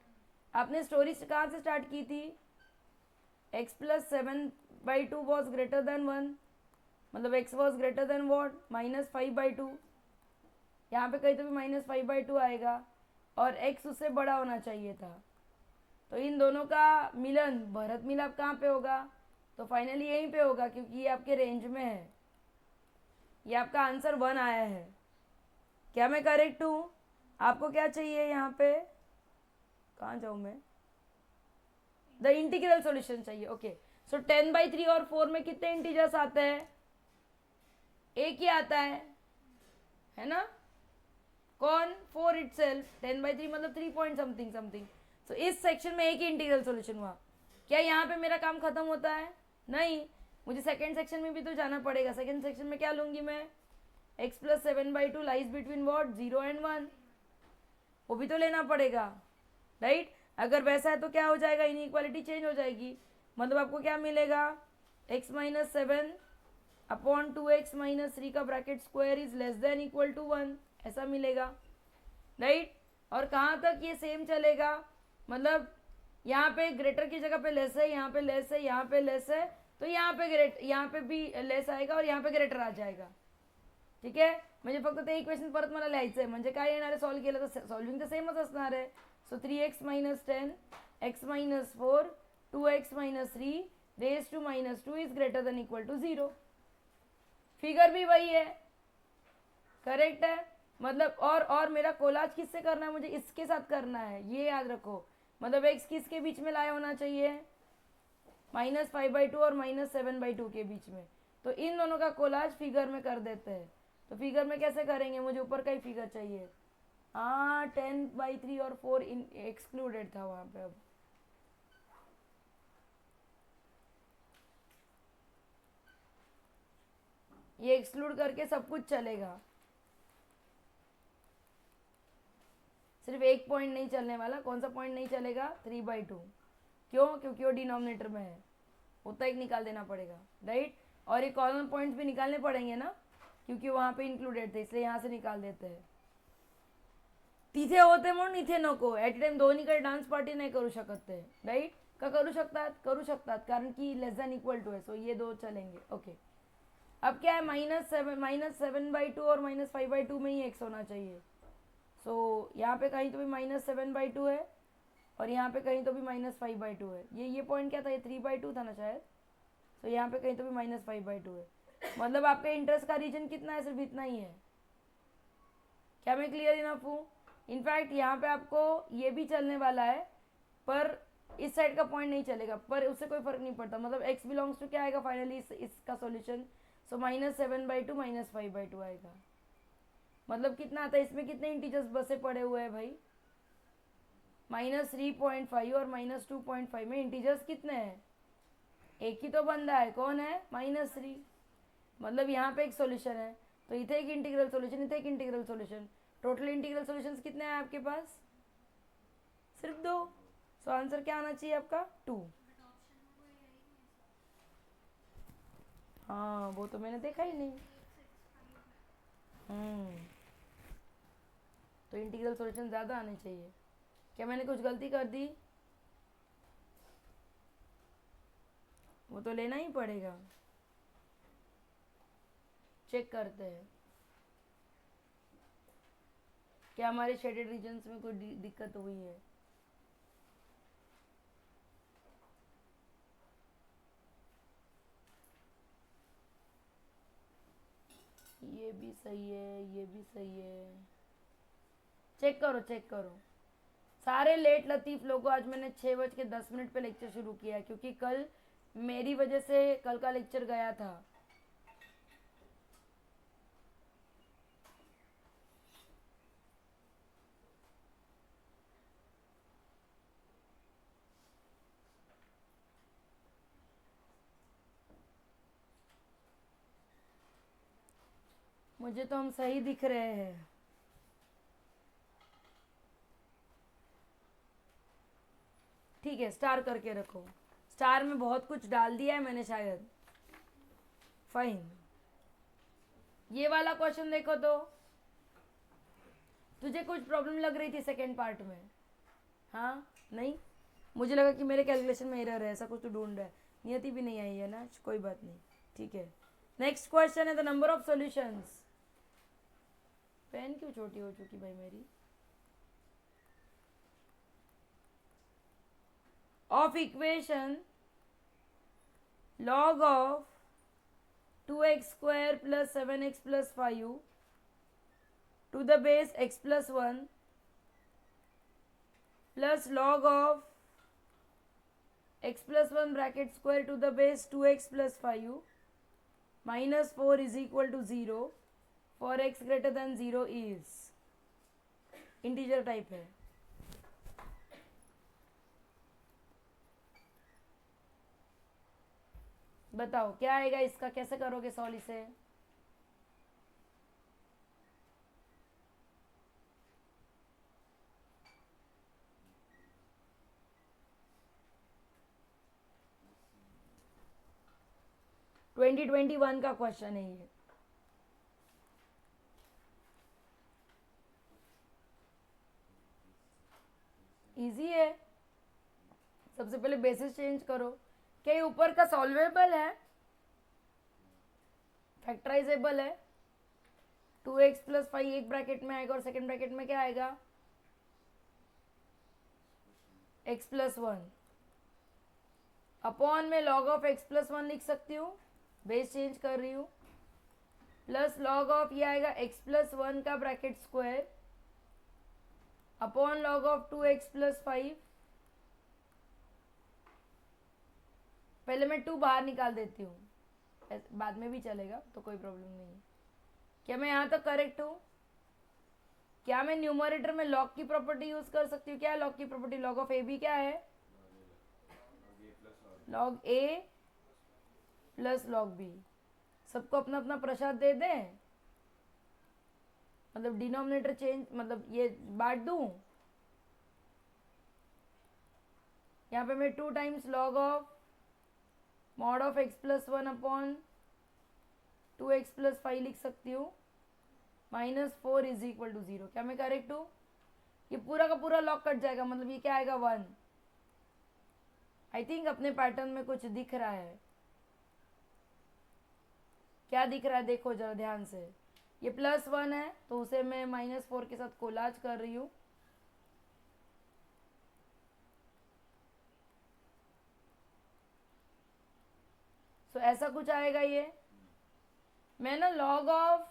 आपने स्टोरी कहाँ से स्टार्ट की थी, x plus 7/2 was greater than 1, मतलब x was greater than what, -5/2। यहाँ पे कहीं तो भी -5/2 आएगा और x उससे बड़ा होना चाहिए था। तो इन दोनों का मिलन, भरत मिलाप कहाँ पे होगा, तो फाइनली यहीं पे होगा, क्योंकि ये आपके रेंज में है। ये आपका आंसर 1 आया है। क्या मैं करेक्ट हूँ, आपको क्या चाहिए यहाँ पे, कहाँ जाऊँ मैं, द इंटीग्रल सॉल्यूशन चाहिए। ओके, सो 10/3 और 4 में कितने इंटीजर्स आते हैं, एक ही आता है ना, कौन, 4 इटसेल्फ। 10/3 मतलब 3 पॉइंट समथिंग। सो इस सेक्शन में एक ही इंटीग्रल सॉल्यूशन हुआ। क्या यहाँ पे मेरा काम खत्म होता है, नहीं, मुझे सेकेंड सेक्शन में भी तो जाना पड़ेगा। सेकेंड सेक्शन में क्या लूँगी मैं, x plus 7/2 lies between what, 0 and 1, वो भी तो लेना पड़ेगा, राइट। अगर वैसा है तो क्या हो जाएगा, इनइक्वालिटी चेंज हो जाएगी। मतलब आपको क्या मिलेगा, x minus 7 upon 2x minus 3 का bracket square is less than equal to 1, ऐसा मिलेगा, राइट। और कहाँ तक ये सेम चलेगा, मतलब यहाँ पे ग्रेटर की जगह पे लेस है, यहाँ पे लेस है, यहाँ पे लेस है, तो यहाँ पे भी लेस आएगा और यहाँ पे ग्रेटर आ जाएगा, ठीक आहे. म्हणजे फक्त ते इक्वेशन परत मला लिहायचं आहे, म्हणजे काय येणार आहे, सॉल्व केलं तर सॉल्विंग तर सेमच असणार आहे. So 3x minus 10 x minus 4 2x minus 3 raise to minus 2 is greater than equal to 0. Figure भी वही है, करेक्ट है. मतलब और मेरा कोलाज किससे करना है, मुझे इसके साथ करना है, ये याद रखो. मतलब x किसके बीच में लाया होना चाहिए, -5/2 और -7/2 के बीच में. तो इन दोनों का कोलाज फिगर में कर देते हैं. तो फिगर में कैसे करेंगे, मुझे ऊपर का ही फिगर चाहिए. हाँ 10/3 और 4 एक्सक्लूडेड था वहाँ पे. अब ये एक्सक्लूड करके सब कुछ चलेगा, सिर्फ एक पॉइंट नहीं चलने वाला. कौन सा पॉइंट नहीं चलेगा, 3/2. क्यों, क्योंकि वो डिनोमिनेटर में है, उतना एक निकाल देना पड़ेगा, राइट. और ये कॉर्नर पॉइंट्स भी निकालने पड़ेंगे ना, क्योंकि वहाँ पे इंक्लूडेड थे, इसलिए यहाँ से निकाल देते हैं. तिथे होते म्हणून इथे नको. ॲट टाइम दोन्हीकडे डान्स पार्टी नाही करू शकत ते, राईट. का करू शकतात, करू शकतात, कारण की लेस दॅन इक्वल टू है, सो ये दो चलेंगे. ओके. अब क्या है, -7/2 और -5/2 में ही एक्स होना चाहिए. सो यहाँ पे कहीं तो भी -7/2 है और यहाँ पे कहीं तो भी -5/2 है. ये पॉइंट क्या था, ये 3/2 था ना शायद. तो यहाँ पे कहीं तो भी -5/2 है. मतलब आपके इंटरेस्ट का रीजन कितना है, सिर्फ इतना ही है. क्या मैं क्लियर इनफ हूँ. इनफैक्ट यहाँ पे आपको ये भी चलने वाला है, पर इस साइड का पॉइंट नहीं चलेगा, पर उससे कोई फर्क नहीं पड़ता. मतलब x बिलोंग्स टू क्या आएगा फाइनली, इसका सॉल्यूशन. सो -7/2 -5/2 आएगा. मतलब कितना आता है, इसमें कितने इंटीजर्स बसे पड़े हुए हैं भाई, -3.5 और -2.5 में इंटीजर्स कितने हैं, एक ही तो बंदा है, कौन है, -3. मतलब यहाँ पे एक सॉल्यूशन है, तो इथे एक इंटीग्रल सॉल्यूशन, इथे एक integral solution. Total integral solutions कितने हैं आपके पास, सिर्फ 2. सो आंसर क्या आना चाहिए आपका, 2. हाँ वो तो मैंने देखा ही नहीं. तो इंटीग्रल सॉल्यूशन ज़्यादा आने चाहिए. क्या मैंने कुछ गलती कर दी, वो तो लेना ही पड़ेगा. चेक करते हैं क्या हमारे शेडेड रीजन्स में कोई दिक्कत हुई है. ये भी सही है, ये भी सही है. चेक करो चेक करो. सारे लेट लतीफ़ लोगों, आज मैंने 6:10 पे लेक्चर शुरू किया है, क्योंकि कल मेरी वजह से कल का लेक्चर गया था. मुझे तो हम सही दिख रहे हैं. ठीक है, स्टार करके रखो. स्टार में बहुत कुछ डाल दिया है मैंने शायद. फाइन. ये वाला क्वेश्चन देखो तो, तुझे कुछ प्रॉब्लम लग रही थी सेकेंड पार्ट में, हाँ नहीं, मुझे लगा कि मेरे कैलकुलेशन में एरर है, ऐसा कुछ तो ढूंढ रहा है. नियति भी नहीं आई है ना, कोई बात नहीं, ठीक है. नेक्स्ट क्वेश्चन है the number of solutions. Pen क्यों छोटी हो चुकी भाई मेरी. Of equation log of 2x square plus 7x plus 5 to the base x plus 1 plus log of x plus 1 bracket square to the base 2x plus 5 minus 4 is equal to 0 for x greater than 0 is integer type है. बताओ क्या आएगा इसका, कैसे करोगे solve इसे. 2021 का question है ये। इजी है। सबसे पहले बेसिस चेंज करो। क्या ये ऊपर का सॉल्वेबल है, फैक्टराइजेबल है? 2x प्लस 5 एक ब्रैकेट में आएगा और सेकेंड ब्रैकेट में क्या आएगा? x प्लस 1 अपॉन में लॉग ऑफ x प्लस 1 लिख सकती हूँ, बेस चेंज कर रही हूँ, प्लस लॉग ऑफ ये आएगा x प्लस 1 का bracket square upon log of 2x plus 5। पहले मैं 2 बाहर निकाल देती हूँ, बाद में भी चलेगा तो कोई प्रॉब्लम नहीं है। क्या मैं यहाँ तक करेक्ट हूँ? क्या मैं न्यूमरेटर में लॉग की प्रॉपर्टी यूज कर सकती हूँ? क्या है लॉग की property? Log of a b क्या है? Log a plus log b. सबको अपना अपना प्रसाद दे दें, मतलब डिनोमिनेटर चेंज, मतलब ये बांट दूं। यहाँ पे मैं 2 times log of mod of x plus 1 upon 2x plus 5 लिख सकती हूँ, -4 इज इक्वल टू 0। क्या मैं करेक्ट हूँ? ये पूरा का पूरा लॉग कट जाएगा, मतलब ये क्या आएगा? 1। आई थिंक अपने पैटर्न में कुछ दिख रहा है। क्या दिख रहा है? देखो जरा ध्यान से। ये +1 है तो उसे मैं -4 के साथ कोलाज कर रही हूँ। तो ऐसा कुछ आएगा ये। मैं ना log of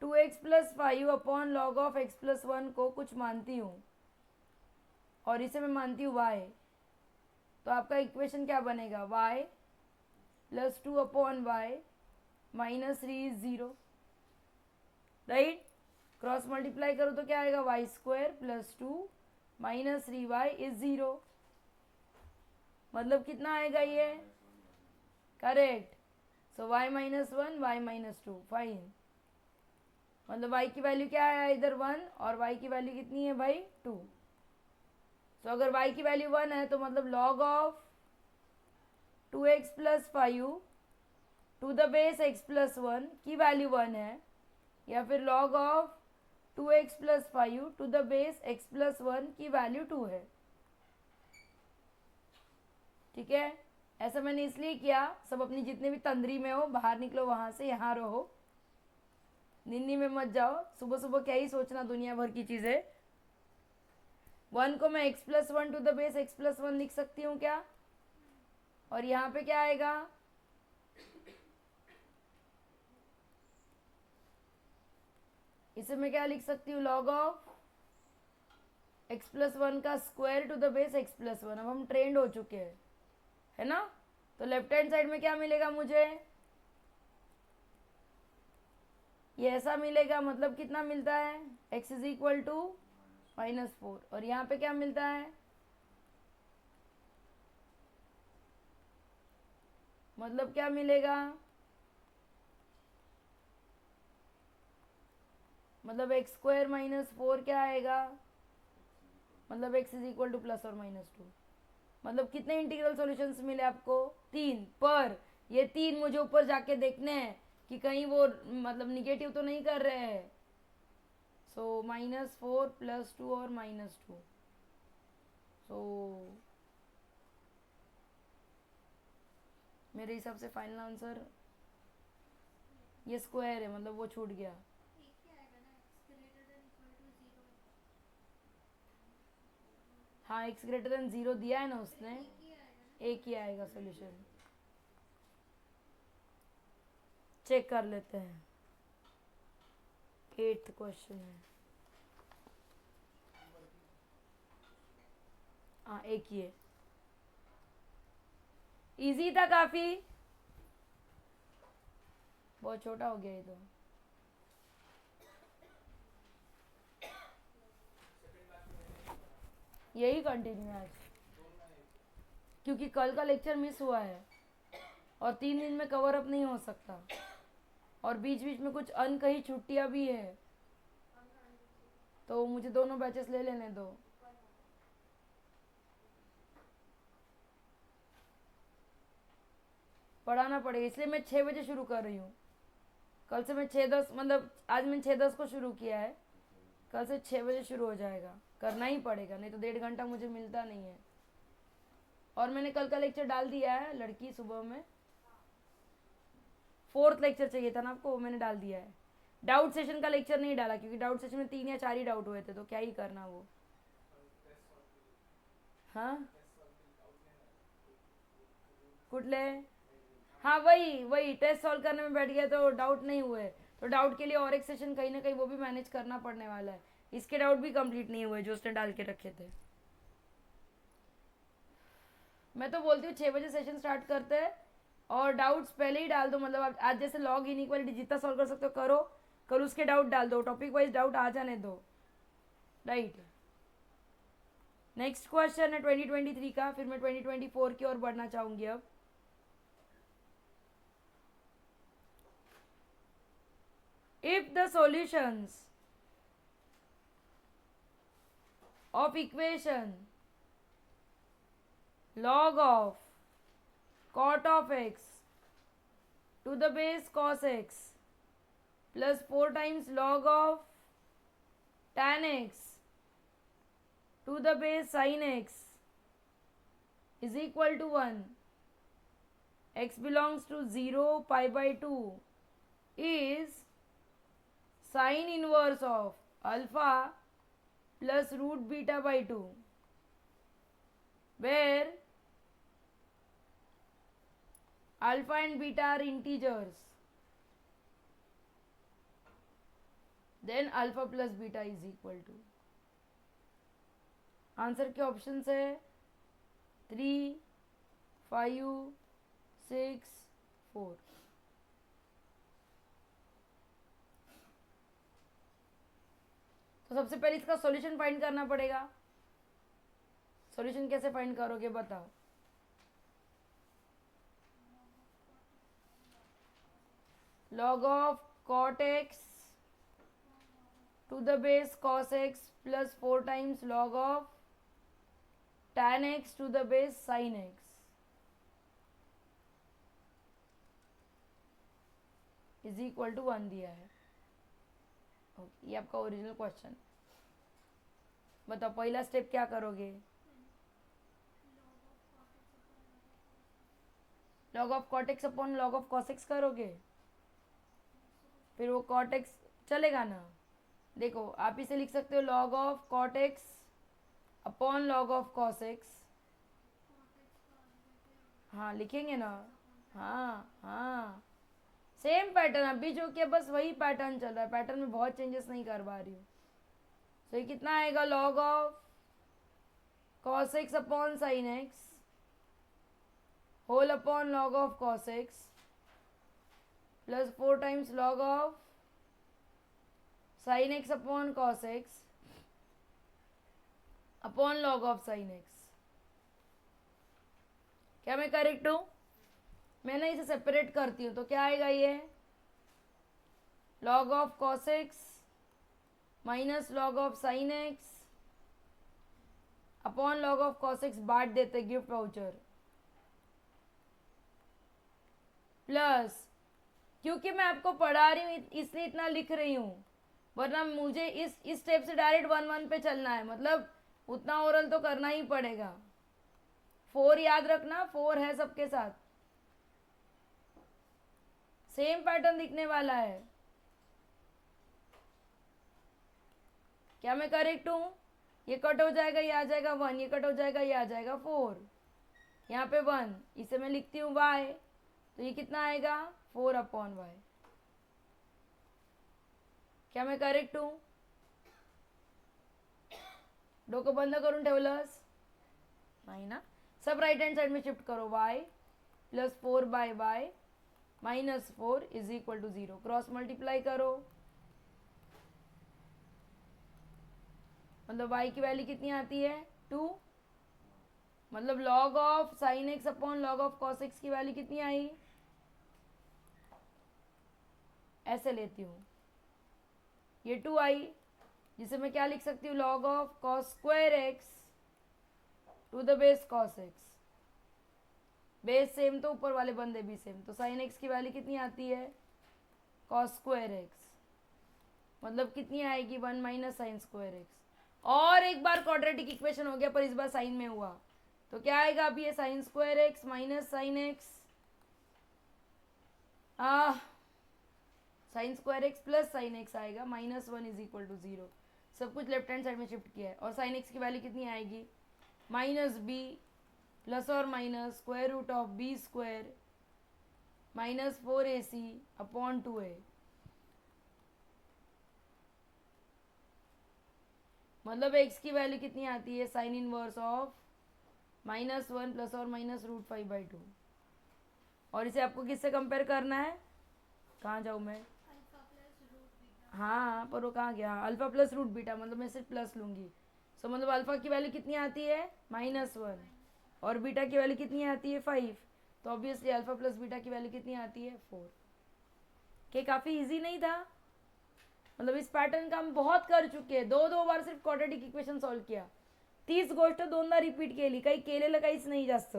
2x plus 5 upon log of x plus 1 को कुछ मानती हूँ और इसे मैं मानती हूँ y। तो आपका इक्वेशन क्या बनेगा? y plus 2 upon y -3 is 0, right? Cross multiply करो तो क्या आएगा? y square plus 2 -3y is 0। मतलब कितना आएगा ये? करेक्ट। सो y -1 y -2, फाइन। मतलब y की वैल्यू क्या है? इधर 1 और y की वैल्यू कितनी है भाई? 2। तो अगर y की वैल्यू 1 है तो मतलब log of 2x plus 5 to the base x plus 1 की वैल्यू 1 है, या फिर log of 2x plus 5 to the base x plus 1 की वैल्यू 2 है। ठीक है, ऐसा मैंने इसलिए किया। सब अपनी जितने भी तंद्री में हो बाहर निकलो, वहां से यहाँ रहो, निन्नी में मत जाओ। सुबह सुबह क्या ही सोचना दुनिया भर की चीजें। 1 को मैं x plus 1 to the base x plus 1 लिख सकती हूँ क्या? और यहाँ पे क्या आएगा? इसे मैं क्या लिख सकती हूँ? log ऑफ x प्लस 1 का square to the base x plus 1। अब हम ट्रेंड हो चुके हैं, है ना? तो लेफ्ट हैंड साइड में क्या मिलेगा मुझे? ये ऐसा मिलेगा, मतलब कितना मिलता है? x is equal to -4। और यहाँ पे क्या मिलता है? मतलब क्या मिलेगा? मतलब x स्क्वायर -4 क्या आएगा? मतलब x is equal two plus और -2। मतलब कितने इंटीग्रल सॉल्यूशंस मिले आपको? 3। पर ये 3 मुझे ऊपर जाके देखने हैं कि कहीं वो मतलब निगेटिव तो नहीं कर रहे हैं। सो -4 प्लस 2 और -2। सो मेरे हिसाब से फाइनल आंसर ये स्क्वायर है, मतलब वो छूट गया। हाँ, x ग्रेटर देन 0 दिया है ना उसने, एक ही आएगा सॉल्यूशन। चेक कर लेते हैं। 8th क्वेश्चन है। हाँ, एक ही है। इजी था काफी, बहुत छोटा हो गया ये तो। यही कंटिन्यू है आज, क्योंकि कल का लेक्चर मिस हुआ है और 3 दिन में कवर अप नहीं हो सकता, और बीच बीच में कुछ अनकही छुट्टियां भी है, तो मुझे दोनों बैचेस ले लेने दो। पढ़ाना पड़ेगा, इसलिए मैं 6 बजे शुरू कर रही हूँ। कल से मैं 6:10 मतलब आज मैंने 6:10 को शुरू किया है, कल से 6 बजे शुरू हो जाएगा। करना ही पड़ेगा, नहीं तो 1.5 घंटा मुझे मिलता नहीं है। और मैंने कल का लेक्चर डाल दिया है, लड़की सुबह में 4th लेक्चर चाहिए था ना आपको, वो मैंने डाल दिया है। डाउट सेशन का लेक्चर नहीं डाला क्योंकि डाउट सेशन में 3 या 4 ही डाउट हुए थे, तो क्या ही करना वो। हाँ कुटले, हाँ वही वही टेस्ट सॉल्व करने में बैठ गया तो डाउट नहीं हुए, तो डाउट के लिए और एक सेशन कहीं ना कहीं वो भी मैनेज करना पड़ने वाला है। इसके डाउट भी कंप्लीट नहीं हुए जो उसने डाल के रखे थे। मैं तो बोलती हूँ 6 बजे सेशन स्टार्ट करते हैं और डाउट्स पहले ही डाल दो, मतलब आप आज जैसे लॉग इनइक्वालिटी जितना सॉल्व कर सकते हो करो, कल उसके डाउट डाल दो, टॉपिक वाइज डाउट आ जाने दो, राइट। नेक्स्ट क्वेश्चन है 2023 का, फिर मैं 2024 की ओर बढ़ना चाहूंगी अब। If the solutions of equation log of cot of x to the base cos x plus 4 times log of tan x to the base sin x is equal to 1, x belongs to 0 pi by 2 is sin inverse of alpha plus root beta by 2, where alpha and beta are integers, then alpha plus beta is equal to। Answer के option है 3, 5, 6, 4। तो सबसे पहले इसका solution find करना पड़ेगा। Solution कैसे find करोगे बताओ। log of cot x to the base cos x plus 4 times log of tan x to the base sin x is equal to 1 दिया है। ओके, ये आपका ओरिजिनल क्वेश्चन। बताओ पहला स्टेप क्या करोगे। log of cot x upon log of cos x करोगे, फिर वो cot x चलेगा ना। देखो आप इसे लिख सकते हो log of cot x upon log of cos x। हाँ लिखेंगे ना, हाँ हाँ सेम पैटर्न अभी जो कि बस वही पैटर्न चल रहा है, पैटर्न में बहुत चेंजेस नहीं कर पा रही हूँ। तो ये कितना आएगा log of cos x upon sin x whole upon log of cos x plus 4 times log of sin x upon cos x upon log of sin x। क्या मैं करेक्ट हूँ। मैं ना इसे सेपरेट करती हूँ तो क्या आएगा ये log of cos x minus log of sin x upon log of cos x बांट देते गिफ्ट वाउचर, प्लस क्योंकि मैं आपको पढ़ा रही हूँ इसलिए इतना लिख रही हूँ, वरना मुझे इस स्टेप से डायरेक्ट 1-1 पे चलना है, मतलब उतना ओरल तो करना ही पड़ेगा। 4 याद रखना, 4 है सबके साथ, सेम पैटर्न दिखने वाला है। क्या मैं करेक्ट हूँ। ये कट हो जाएगा, ये आ जाएगा 1, ये कट हो जाएगा, ये आ जाएगा 4, यहाँ पे 1, इसे मैं लिखती हूँ y, तो ये कितना आएगा 4 अपॉन y। क्या मैं करेक्ट हूँ। डोकं बंद करून ठेवलंस नाही ना। सब राइट हैंड साइड में शिफ्ट करो, y plus 4 by y minus 4 is equal to 0। Cross multiply करो, मतलब y की वैल्यू कितनी आती है 2, मतलब log of sine x upon log of cos x की वैल्यू कितनी आई, ऐसे लेती हूँ ये 2 आई, जिसे मैं क्या लिख सकती हूँ log of cos square x to the base cos x base same तो ऊपर वाले बंदे भी सेम, तो साइन एक्स की वैल्यू कितनी आती है, कॉस स्क्वायर एक्स, मतलब कितनी आएगी 1 माइनस साइन स्क्वायर एक्स। और एक बार क्वाड्रेटिक इक्वेशन हो गया पर इस बार साइन में हुआ, तो क्या आएगा अभी ये sine square x minus sine x, sine square x plus sine x आएगा, -1 इज इक्वल टू 0। सब कुछ लेफ्ट हैंड साइड में शिफ्ट किया है, और साइन एक्स की वैल्यू कितनी आएगी, -b प्लस और minus square root of b square -4ac upon 2a, मतलब x की वैल्यू कितनी आती है, साइन इनवर्स ऑफ -1 प्लस और माइनस √5/2। और इसे आपको किससे कंपेयर करना है, कहाँ जाऊँ मैं, हाँ पर वो कहाँ गया, अल्फा प्लस रूट बीटा, मतलब मैं सिर्फ प्लस लूँगी। सो मतलब अल्फा की वैल्यू कितनी आती है, -1, और बीटा की वैल्यू कितनी आती है 5, तो ऑब्वियसली अल्फा प्लस बीटा की वैल्यू कितनी आती है 4। कि काफ़ी इजी नहीं था, मतलब इस पैटर्न का हम बहुत कर चुके हैं, दो बार सिर्फ क्वाड्रेटिक इक्वेशन सॉल्व किया, 30 गोष्ट दोनदा रिपीट केली, काही केलेलं काहीच नाही जास्त।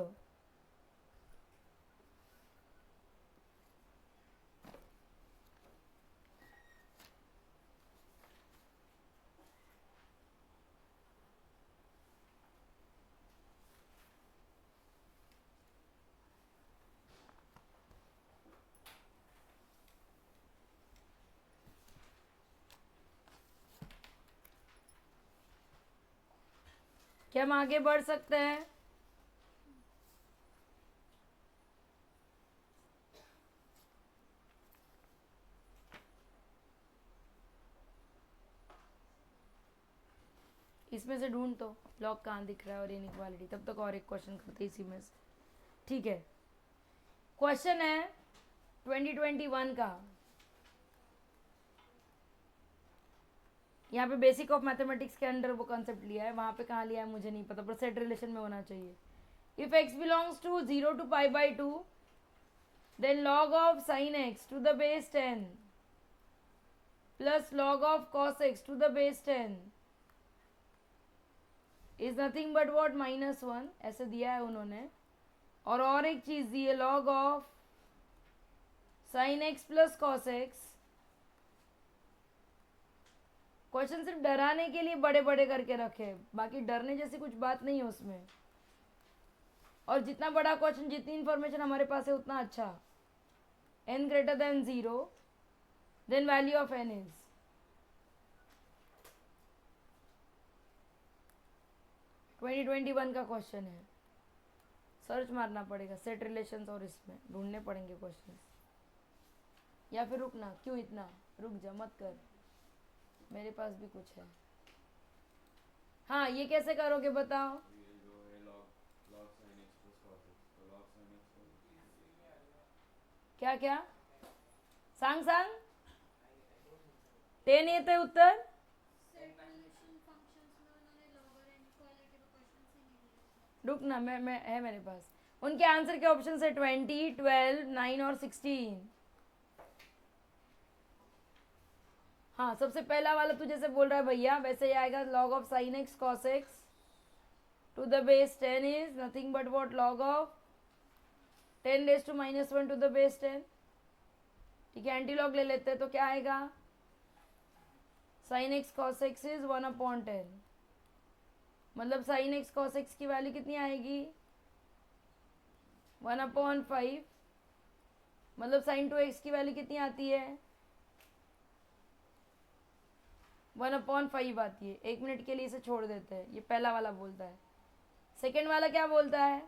क्या हम आगे बढ़ सकते हैं, इसमें से ढूंढ तो लॉग कहाँ दिख रहा है और इनइक्वालिटी, तब तक और एक क्वेश्चन करते इसी में से, ठीक है। क्वेश्चन है 2021 का, यहाँ पे बेसिक ऑफ मैथमेटिक्स के अंडर वो कॉन्सेप्ट लिया है, वहाँ पे कहाँ लिया है मुझे नहीं पता, पर सेट रिलेशन में होना चाहिए। If x belongs to 0 to π/2 then log of sin x to the base 10 plus log of cos x to the base 10 is nothing but what, -1, ऐसे दिया है उन्होंने। और एक चीज़ दी है, log of sin x plus cos x। Question सिर्फ डराने के लिए बड़े बड़े करके रखे, बाकी डरने जैसी कुछ बात नहीं है उसमें। और जितना बड़ा क्वेश्चन, जितनी इंफॉर्मेशन हमारे पास है उतना अच्छा। n greater than 0 then value of n is, twenty 2021 का क्वेश्चन है, सर्च मारना पड़ेगा सेट रिलेशंस और इसमें ढूंढने पड़ेंगे क्वेश्चन। या फिर रुकना, क्यों इतना रुक जा, मत कर, मेरे पास भी कुछ है। हाँ ये कैसे करोगे बताओ, क्या क्या सांग सांग 10 येते उत्तर, रुकना मैं है मेरे पास। उनके आंसर के ऑप्शन है 20, 12, 9 और 16। हाँ सबसे पहला वाला तू जैसे बोल रहा है भैया वैसे ही आएगा, log of sin x cos x to the base 10 is nothing but what, log of 10 raised to -1 to the base 10। ठीक है, एंटी लॉग ले लेते हैं तो क्या आएगा, sin x cos x is 1/10, मतलब sin x cos x की वैल्यू कितनी आएगी 1/5, मतलब sin 2x की वैल्यू कितनी आती है 1/5 आती है। 1 मिनट के लिए इसे छोड़ देते हैं, ये पहला वाला बोलता है। सेकेंड वाला क्या बोलता है,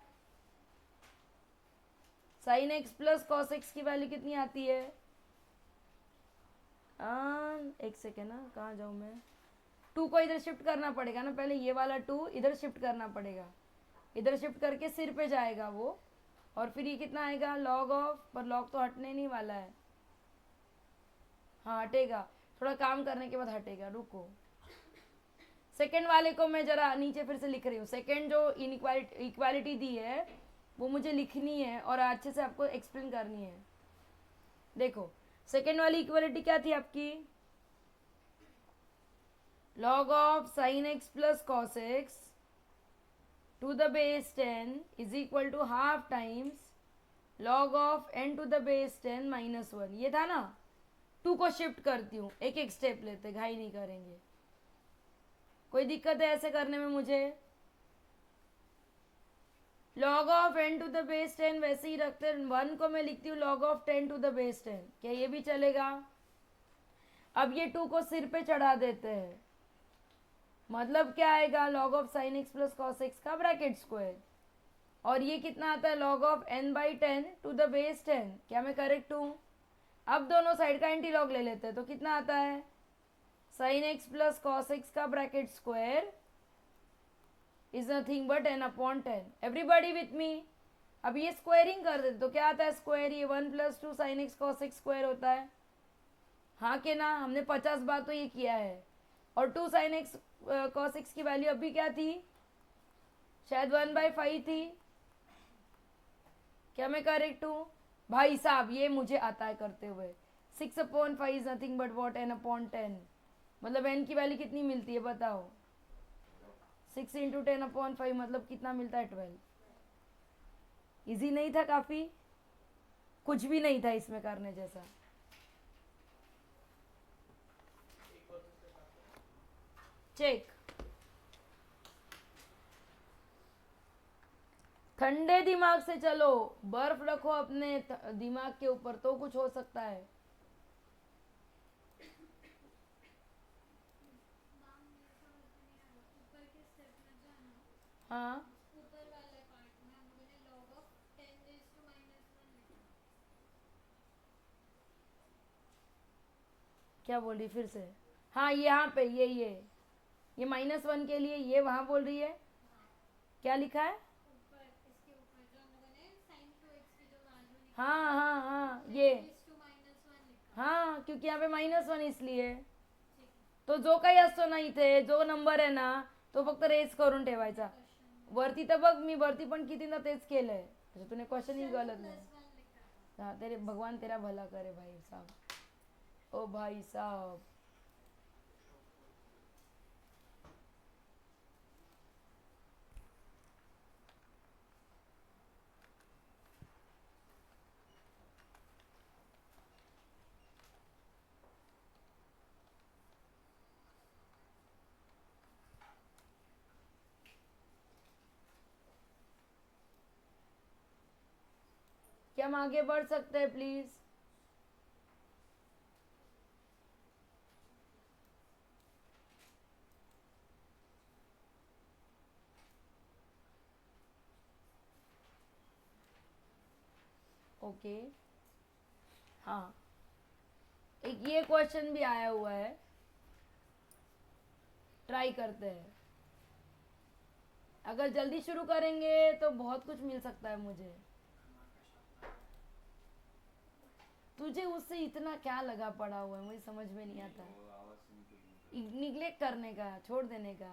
sin x plus cos x की वैल्यू कितनी आती है, एक सेकेंड ना, कहाँ जाऊँ मैं, 2 को इधर शिफ्ट करना पड़ेगा ना, पहले ये वाला 2 इधर शिफ्ट करना पड़ेगा, इधर शिफ्ट करके सिर पे जाएगा वो, और फिर ये कितना आएगा log ऑफ, पर log तो हटने नहीं वाला है, हाँ हटेगा, थोड़ा काम करने के बाद हटेगा, रुको। सेकेंड वाले को मैं जरा नीचे फिर से लिख रही हूँ, सेकेंड जो इक्वालिटी दी है वो मुझे लिखनी है और अच्छे से आपको एक्सप्लेन करनी है। देखो सेकेंड वाली इक्वालिटी क्या थी आपकी, log of sin x plus cos x to the base 10 is equal to ½ times log of n to the base 10 minus 1, ये था ना. 2 को शिफ्ट करती हूँ, एक एक स्टेप लेते, घाई नहीं करेंगे. कोई दिक्कत है ऐसे करने में मुझे? log of n to the base 10 वैसे ही रखते हैं. 1 को मैं लिखती हूँ log of 10 to the base 10. क्या ये भी चलेगा? अब ये 2 को सिर पे चढ़ा देते हैं. मतलब क्या आएगा? log of sin x plus cos x का ब्रैकेट स्क्वायर. और ये कितना आता है? log of n by 10 to the base 10. क्या मैं करेक्ट हूँ? अब दोनों साइड का एंटी लॉग ले लेते हैं तो कितना आता है? sin x plus cos x का bracket square is nothing but n upon 10. Everybody with me. अब ये स्क्वायरिंग कर देते तो क्या आता है? स्क्वायर ये 1 plus 2 sin x cos x square होता है. हाँ के ना? हमने 50 बार तो ये किया है. और 2 sin x cos x की वैल्यू अभी क्या थी? शायद 1/5 थी. क्या मैं करेक्ट हूँ? भाई साहब ये मुझे आता है करते हुए. 6/5 is nothing but what? n upon 10. मतलब n की वैल्यू कितनी मिलती है बताओ? 6 इंटू 10/5 मतलब कितना मिलता है? 12. इजी नहीं था काफी? कुछ भी नहीं था इसमें करने जैसा. चेक. ठंडे दिमाग से चलो. बर्फ रखो अपने दिमाग के ऊपर तो कुछ हो सकता है. हाँ क्या बोल रही फिर से? हाँ यहाँ पे ये -1 के लिए ये वहाँ बोल रही है. क्या लिखा है? हाँ हाँ हाँ ये. हाँ क्योंकि यहाँ पे -1 इसलिए. तो जो काही असतो ना इथे जो नंबर आहे ना तो फक्त रेस करून ठेवायचा. वरती तर बघ मी वरती पण कितीदा तेच केलंय. म्हणजे तूने क्वेश्चन ही गलत नाही. हाँ तेरे भगवान तेरा भला करे भाई साहब. ओ भाई साहब. क्या हम आगे बढ़ सकते हैं प्लीज? ओके. हाँ एक ये क्वेश्चन भी आया हुआ है. ट्राई करते हैं. अगर जल्दी शुरू करेंगे तो बहुत कुछ मिल सकता है मुझे. तुझे उससे इतना क्या लगा पड़ा हुआ है मुझे समझ में नहीं आता. निग्लेक्ट करने का, छोड़ देने का.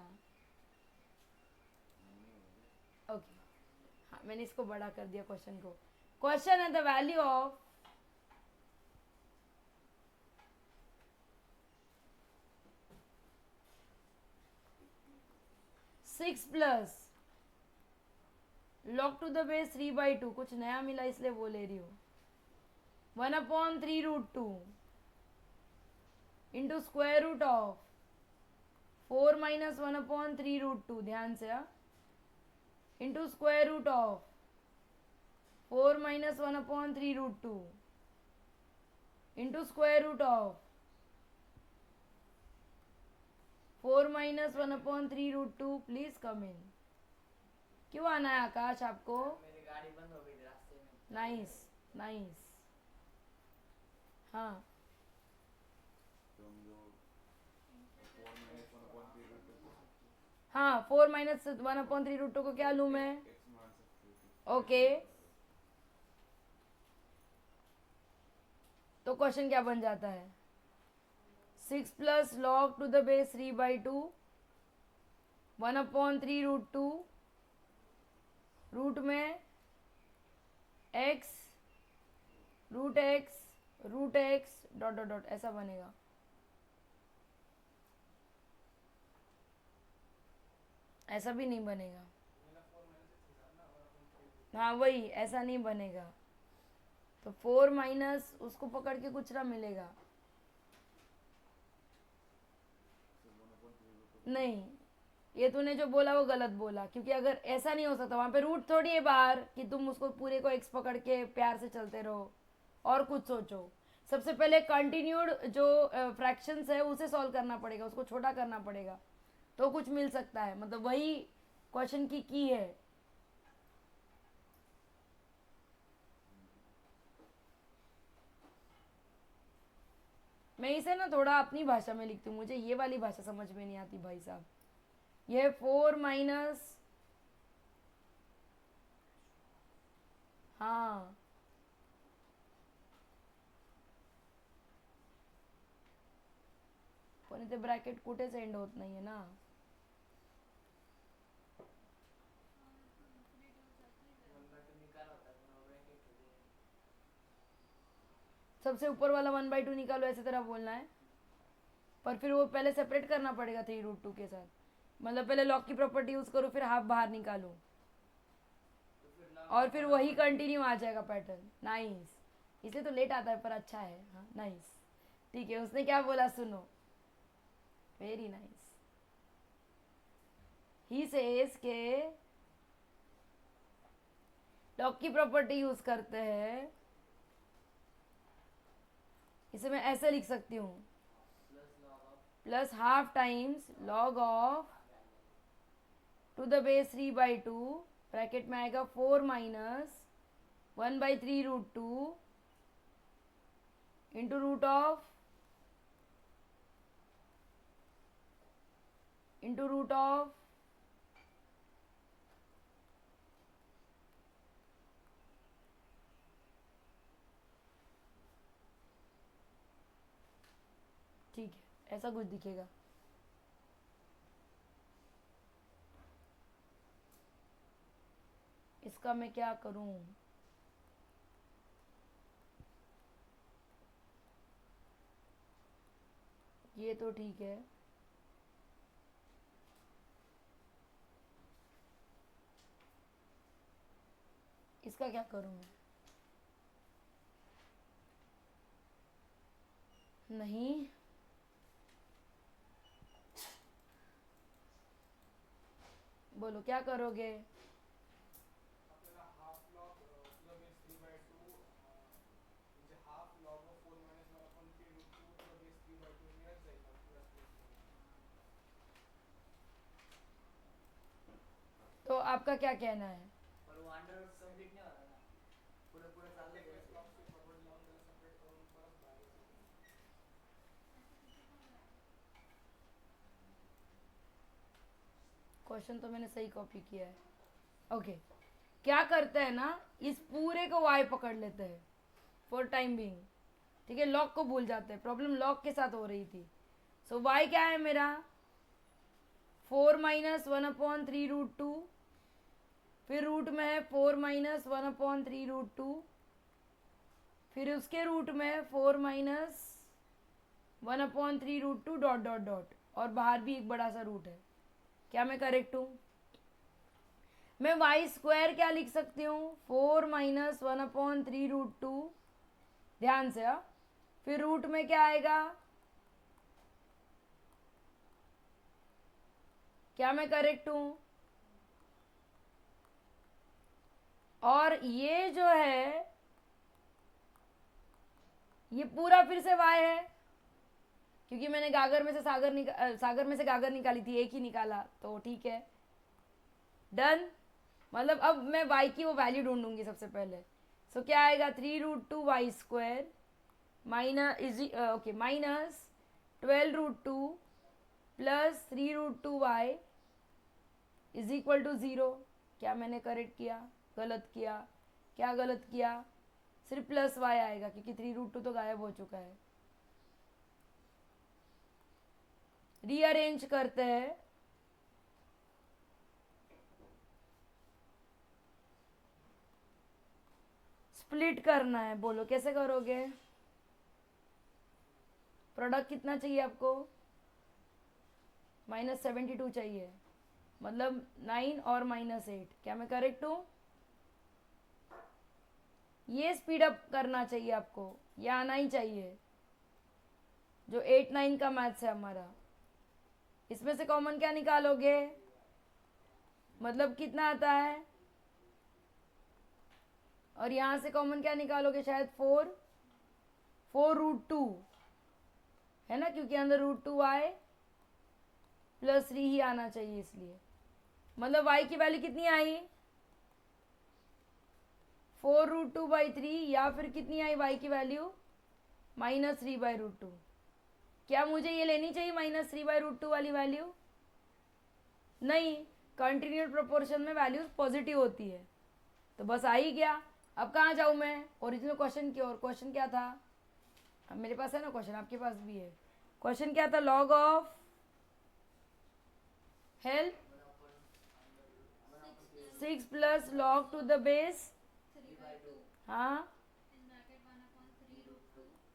ओके. हाँ मैंने इसको बड़ा कर दिया क्वेश्चन को. क्वेश्चन है the value of six plus log to the base 3/2. कुछ नया मिला इसलिए वो ले रही हूँ. 1/3√2 into square root of 4 minus 1/3√2. ध्यान से. Into square root of 4 minus 1/3√2 into square root of 4 minus 1/3√2. Please come in. क्यों आना है आकाश आपको? मेरी गाड़ी बंद हो गई थी रास्ते में. Nice nice. हाँ हाँ 4 minus 1/3√2 को क्या लूँ मैं? ओके. तो क्वेश्चन क्या बन जाता है? 6 plus log to the base 3/2 1/3√2 root में x root x dot dot dot ऐसा बनेगा. ऐसा भी नहीं बनेगा. हाँ वही ऐसा नहीं बनेगा. तो 4 माइनस उसको पकड़ के कुछ ना मिलेगा, नहीं ये तूने जो बोला वो गलत बोला, क्योंकि अगर ऐसा नहीं हो सकता, वहां पे रूट थोड़ी है बाहर कि तुम उसको पूरे को एक्स पकड़ के प्यार से चलते रहो और कुछ सोचो। सबसे पहले कंटिन्यूड जो फ्रैक्शंस है उसे सॉल्व करना पड़ेगा, उसको छोटा करना पड़ेगा तो कुछ मिल सकता है, मतलब वही क्वेश्चन की है। मैं इसे ना थोड़ा अपनी भाषा में लिखती हूँ, मुझे ये वाली भाषा समझ में नहीं आती भाई साहब। ये 4 माइनस, हाँ पण इथे ब्रॅकेट कुठेच एंड होत नाहीये ना। निकाल होता है पुन्हा ब्रॅकेट होते. सबसे ऊपर वाला 1/2 निकालो ऐसे तरह बोलना है, पर फिर वो पहले सेपरेट करना पड़ेगा 3√2 के साथ, मतलब पहले लॉग की प्रॉपर्टी यूज करो फिर हाफ बाहर निकालो और फिर वही कंटिन्यू आ जाएगा पैटर्न। नाइस, इसलिए तो लेट आता है पर अच्छा है। हाँ नाइस, ठीक है। उसने क्या बोला सुनो, वेरी नाइस। ही सेज के लॉग की प्रॉपर्टी यूज करते हैं, इसे मैं ऐसे लिख सकती हूँ, plus half times log of to the base 3/2 bracket में आएगा 4 माइनस 1/3√2 इंटू रूट ऑफ ठीक है, ऐसा कुछ दिखेगा। इसका मैं क्या करूं, ये तो ठीक है, इसका क्या करूं मैं, नहीं बोलो क्या करोगे। आपल्याला half log to the base 3/2 म्हणजे half log of 4 minus 1/3√2 to the base 3/2 मिळत जाईल ना पुऱ्या स्पेसमध्ये. तो आपका क्या कहना है। पर वो अंडर रूट कंप्लीट नाही होता ना, पुढे पुढे चाललं एक वेळेस गेलं. लॉगची प्रॉपर्टी लावून त्याला सेपरेट करून परत बाहेर येतो. क्वेश्चन तो मैंने सही कॉपी किया है। ओके क्या करते हैं ना, इस पूरे को वाई पकड़ लेते हैं फॉर टाइम बीइंग, ठीक है, लॉग को भूल जाते हैं, प्रॉब्लम लॉग के साथ हो रही थी। सो वाई क्या है मेरा 4 माइनस 1/3√2, फिर रूट में है 4 माइनस 1/3√2, फिर उसके रूट में 4 माइनस 1/3√2 डॉट डॉट डॉट, और बाहर भी एक बड़ा सा रूट है। क्या मैं करेक्ट हूँ। मैं वाई स्क्वायर क्या लिख सकती हूँ 4 माइनस 1/3√2, ध्यान से। फिर रूट में क्या आएगा, क्या मैं करेक्ट हूँ। और ये जो है ये पूरा फिर से वाई है, क्योंकि मैंने गागर में से सागर में से गागर निकाली थी, एक ही निकाला तो ठीक है डन। मतलब अब मैं y की वो वैल्यू ढूंढूंगी सबसे पहले। सो क्या आएगा 3√2 y square minus okay minus 12√2 plus 3√2 y is equal to 0। क्या मैंने करेक्ट किया, गलत किया, क्या गलत किया, सिर्फ प्लस वाई आएगा क्योंकि 3√2 तो गायब हो चुका है। रीअरेंज करते हैं, स्प्लिट करना है, बोलो कैसे करोगे। प्रोडक्ट कितना चाहिए आपको, -72 चाहिए, मतलब 9 और -8। क्या मैं करेक्ट हूँ। ये स्पीड अप करना चाहिए आपको, ये आना ही चाहिए। जो 8-9 का मैथ्स है हमारा, इसमें से कॉमन क्या निकालोगे, मतलब कितना आता है, और यहां से कॉमन क्या निकालोगे, शायद 4 रूट 2 है ना, क्योंकि अंदर √2 आए प्लस 3 ही आना चाहिए, इसलिए मतलब y की वैल्यू कितनी आई, 4 √2/3, या फिर कितनी आई y की वैल्यू, -3/√2। क्या मुझे ये लेनी चाहिए -3/√2 वाली वैल्यू, नहीं, कंटिन्यूड प्रोपोर्शन में वैल्यूज पॉजिटिव होती है, तो बस आ ही गया। अब कहाँ जाऊँ मैं, ओरिजिनल क्वेश्चन की ओर। क्वेश्चन क्या था, अब मेरे पास है ना क्वेश्चन, आपके पास भी है। क्वेश्चन क्या था, log of help 6 plus log to the base, हाँ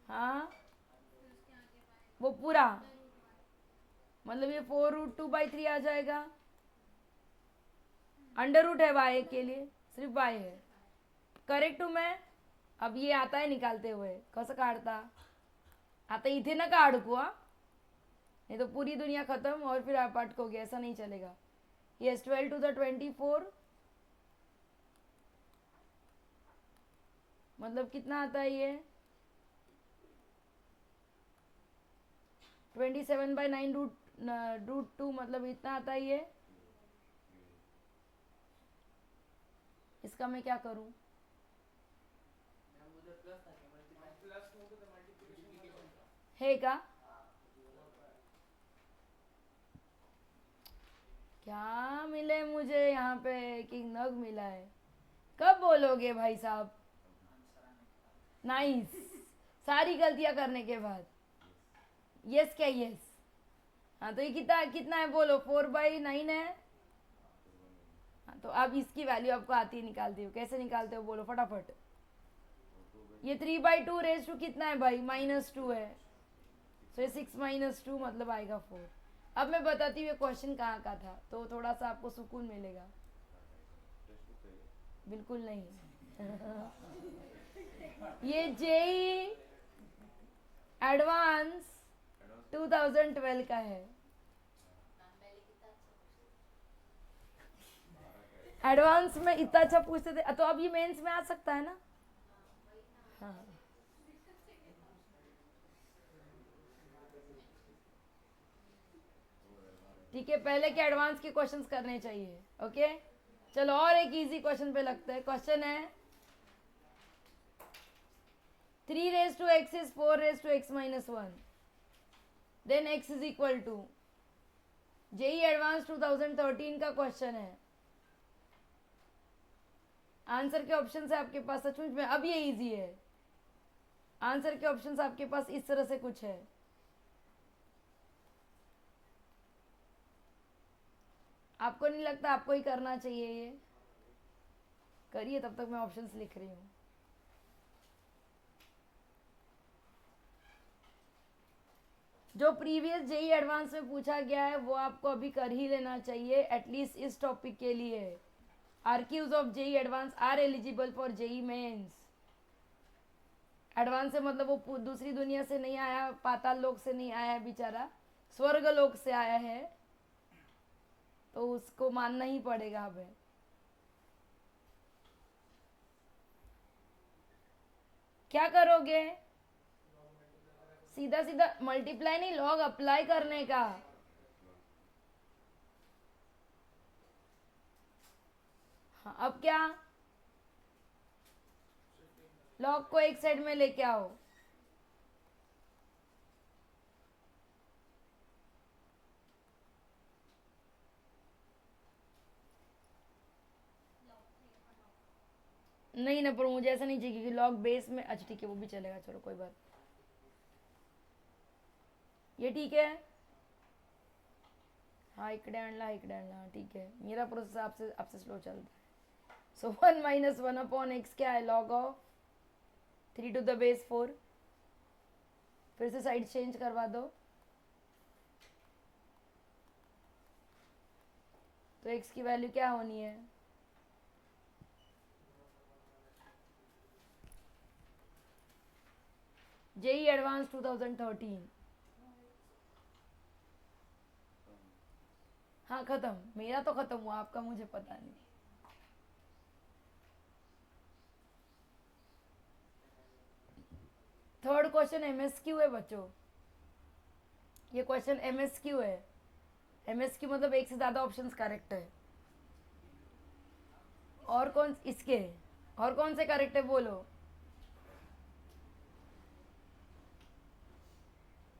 हाँ, वो पूरा मतलब ये 4 √2/3 आ जाएगा। अंडर रूट है y के लिए, सिर्फ y है, करेक्ट हूँ मैं। अब ये आता है निकालते हुए, कसं काढता, आता इथे ना काढू हा, नहीं तो पूरी दुनिया खत्म और फिर आप अटकोगे, ऐसा नहीं चलेगा। यस, 12 to the 24, मतलब कितना आता है ये, 27/9 √2, मतलब इतना आता है ये। इसका मैं क्या करूं, मैम उधर प्लस था क्या, मल्टीप्लाई प्लस नव्हतं तर मल्टिप्लिकेशन का है का, क्या मिले मुझे यहाँ पे, कि नग मिला है, कब बोलोगे भाई साहब, नाइस, सारी गलतियां करने के बाद यस, क्या यस, हाँ तो ये कितना कितना है बोलो, 4/9 है। हाँ तो अब इसकी वैल्यू आपको आती है, निकालती हो, कैसे निकालते हो बोलो फटाफट। ये 3/2 रेज टू कितना है भाई, -2 है, तो ये 6 - 2 मतलब आएगा 4। अब मैं बताती हूँ ये क्वेश्चन कहाँ का था, तो थोड़ा सा आपको सुकून मिलेगा। बिल्कुल नहीं ये जेई एडवांस 2012 का है। एडवांस में इतना अच्छा पूछते थे, तो अब ये मेंस में आ सकता है ना। हाँ ठीक है, पहले के एडवांस के क्वेश्चंस करने चाहिए, ओके। चलो और एक इजी क्वेश्चन पे लगता है। क्वेश्चन है 3 raised to x is 4 raised to x minus 1, then x is equal to, JEE advance 2013 का क्वेश्चन है। आंसर के ऑप्शन है आपके पास, सचमुच में अब ये इजी है। आंसर के ऑप्शन आपके पास इस तरह से कुछ है, आपको नहीं लगता आपको ही करना चाहिए, ये करिए, तब तक मैं ऑप्शंस लिख रही हूँ। जो प्रीवियस जेई एडवांस में पूछा गया है वो आपको अभी कर ही लेना चाहिए, एटलीस्ट इस टॉपिक के लिए। आर्क्यूज of JEE advance are eligible for JEE Mains. Advance से मतलब वो दूसरी दुनिया से नहीं आया, पाताल लोक से नहीं आया बेचारा, स्वर्ग लोक से आया है, तो उसको मानना ही पड़ेगा हमें। क्या करोगे, सीधा सीधा मल्टीप्लाई नहीं, लॉग अप्लाई करने का। हाँ अब क्या, लॉग को एक साइड में लेके आओ, नहीं ना, पर मुझे ऐसा नहीं चाहिए क्योंकि लॉग बेस में, अच्छा ठीक है वो भी चलेगा, चलो कोई बात, ये ठीक है। हाँ इकडे आणला, इकडे आणला, ठीक है, मेरा प्रोसेस आपसे आपसे स्लो चलता है। सो 1 - 1/x क्या है, log of 3 to the base 4, फिर से साइड चेंज करवा दो, तो x की वैल्यू क्या होनी है, जेई एडवांस 2013। हाँ खत्म, मेरा तो खत्म हुआ, आपका मुझे पता नहीं। थर्ड क्वेश्चन एमएसक्यू है बच्चों, ये क्वेश्चन एमएसक्यू है। एमएसक्यू मतलब एक से ज्यादा ऑप्शंस करेक्ट है। और कौन इसके, और कौन से करेक्ट है बोलो।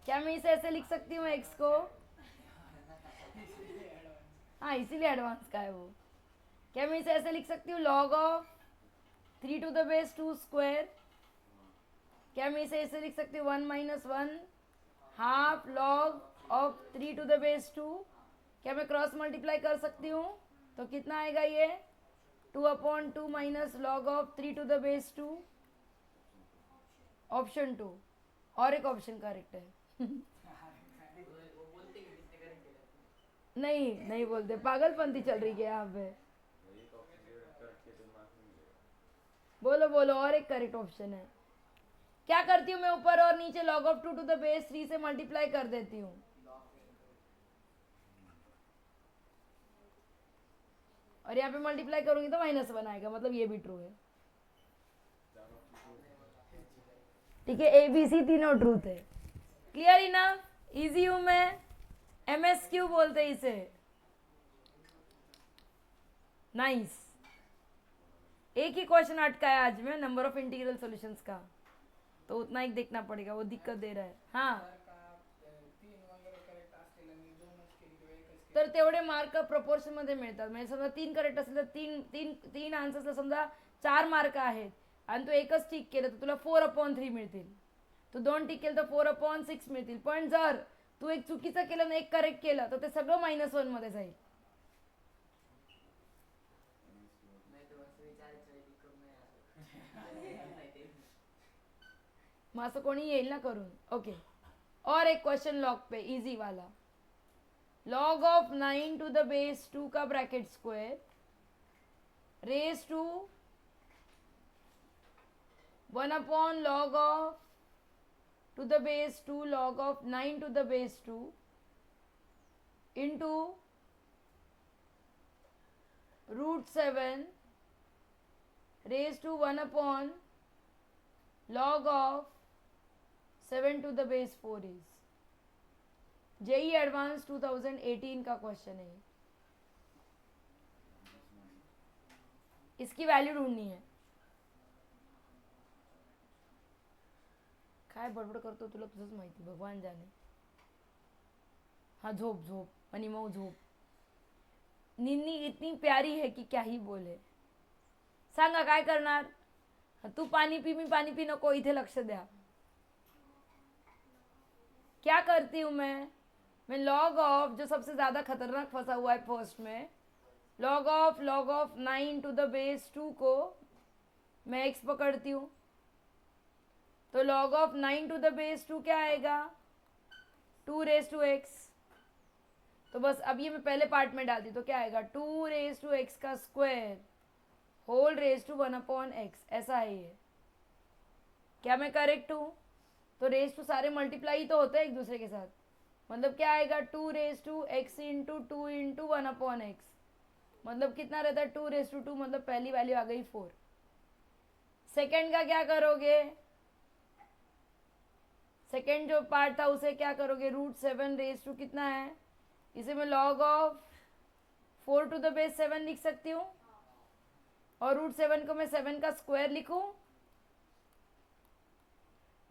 क्या मैं इसे ऐसे लिख सकती हूँ एक्स को? हाँ इसीलिए एडवांस का है वो। क्या मैं इसे ऐसे लिख सकती हूँ log of 3 to the base 2 square? क्या मैं इसे ऐसे लिख सकती हूँ 1 minus 1 half log of 3 to the base 2? क्या मैं क्रॉस मल्टीप्लाई कर सकती हूँ? तो कितना आएगा ये 2/2 minus log of 3 to the base 2? Option 2। और एक ऑप्शन करेक्ट है। वो बोलते कि कितने करेक्ट है। नहीं नहीं बोलते, पागलपंती चल रही है यहाँ पे। बोलो बोलो, और एक करेक्ट ऑप्शन है। क्या करती हूँ मैं, ऊपर और नीचे log of 2 to the base 3 से मल्टीप्लाई कर देती हूँ। और यहाँ पे मल्टीप्लाई करूंगी तो -1 आएगा, मतलब ये भी ट्रू है। ठीक है, ए बी सी तीनों ट्रूथ है। क्लियर इनफ, इजी हूं मैं। एमएसक्यू बोलते हैं इसे। नाइस। एक ही क्वेश्चन अटका है आज में नंबर ऑफ इंटीग्रल सॉल्यूशंस का, तो उतना ही देखना पड़ेगा, वो दिक्कत दे रहा है। हाँ तीन वगैरे करेक्ट असतील आणि दोनच केली किंवा एकच केली तर तेवढे मार्क प्रपोर्शन मध्ये मिळतात. म्हणजे समजा 3 करेक्ट असेल तर तीन तीन तीन आन्सर्सला समजा 4 मार्क आहेत आणि तू एकच टिक केलं तर तुला 4/3 मिळतील. तू 2 टिक केलं तर 4/6 मिळतील. पण जर तू एक चुकीचं केलं आणि एक करेक्ट केलं तर ते सगळं -1 मध्ये जाईल. नाही तर मग विचारायचं विक्रम नाही ते. मग असं कोणी येईल ना करून. ओके, और एक क्वेश्चन लॉग पे इजी वाला. log of 9 to the base 2 का bracket square raise to 1 log of to the base 2 log of 9 to the base 2 into √7 raised to 1 log of 7 to the base 4 is. JEE advance 2018 का question है. इसकी value ढूंढनी है. काय बडबड करतो तुला तुझंच माहिती, भगवान जाने. हाँ झोप झोप आणि मऊ झोप. निन्नी इतनी प्यारी है कि क्या ही बोले. सांगा काय करणार. तू पाणी पी, मी पाणी पी नको, इथे लक्ष द्या. क्या करती हूँ मैं लॉग ऑफ, जो सबसे ज्यादा खतरनाक फंसा हुआ है फर्स्ट में, log of 9 to the base 2 को मैं x पकड़ती हूँ. तो log of 9 to the base 2 क्या आएगा 2 raised to x. तो बस अब ये मैं पहले पार्ट में डालती तो क्या आएगा 2 raised to x का square whole raised to 1/x. ऐसा है ये. क्या मैं करेक्ट हूँ. तो रेज टू सारे मल्टीप्लाई तो होते हैं एक दूसरे के साथ. मतलब क्या आएगा 2 raised to x into 2 into 1/x. मतलब कितना रहता है 2 raised to 2, मतलब पहली वैल्यू आ गई 4. सेकेंड का क्या करोगे, सेकेंड जो पार्ट था उसे क्या करोगे √7 raised to कितना है, इसे मैं log of 4 to the base 7 लिख सकती हूँ. और √7 को मैं 7 का स्क्वायर लिखूं,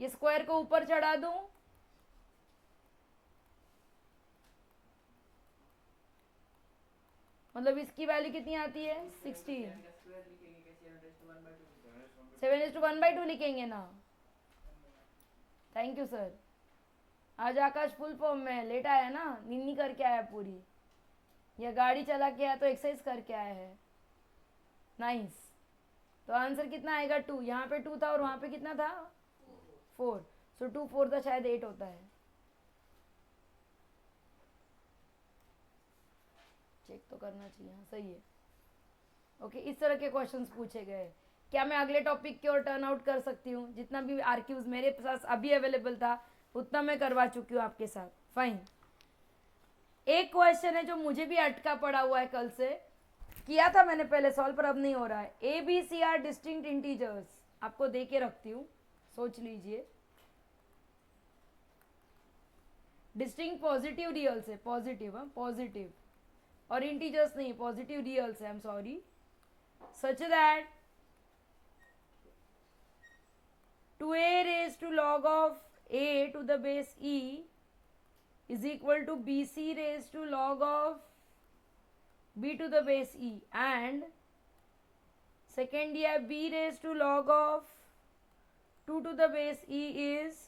ये स्क्वायर को ऊपर चढ़ा दूं, मतलब इसकी वैल्यू कितनी आती है 16. 7:1/2 लिखेंगे ना. Thank you sir. आज आकाश फुल फॉर्म में है, लेट आया ना, निन्नी करके आया पूरी, या गाड़ी चला के आया तो एक्सरसाइज करके आया है. नाइस. तो आंसर कितना आएगा 2. यहाँ पे 2 था और वहाँ पे कितना था 4. सो 2 4 था, शायद 8 होता है. चेक तो करना चाहिए. हाँ सही है. ओके, इस तरह के क्वेश्चंस पूछे गए. क्या मैं अगले टॉपिक की ओर टर्न आउट कर सकती हूँ? जितना भी आर्क्यूज मेरे पास अभी अवेलेबल था उतना मैं करवा चुकी हूँ आपके साथ। फाइन। एक क्वेश्चन है जो मुझे भी अटका पड़ा हुआ है, कल से किया था मैंने पहले सॉल्व पर अब नहीं हो रहा है। A B C are distinct integers, आपको दे के रखती हूँ, सोच लीजिए। डिस्टिंक्ट पॉजिटिव रियल्स है, पॉजिटिव, हाँ पॉजिटिव, और इंटीजर्स नहीं, पॉजिटिव रियल्स है, I am sorry. Such that 2a raised to log of a to the base e is equal to bc raised to log of b to the base e, and second year b raised to log of 2 to the base e is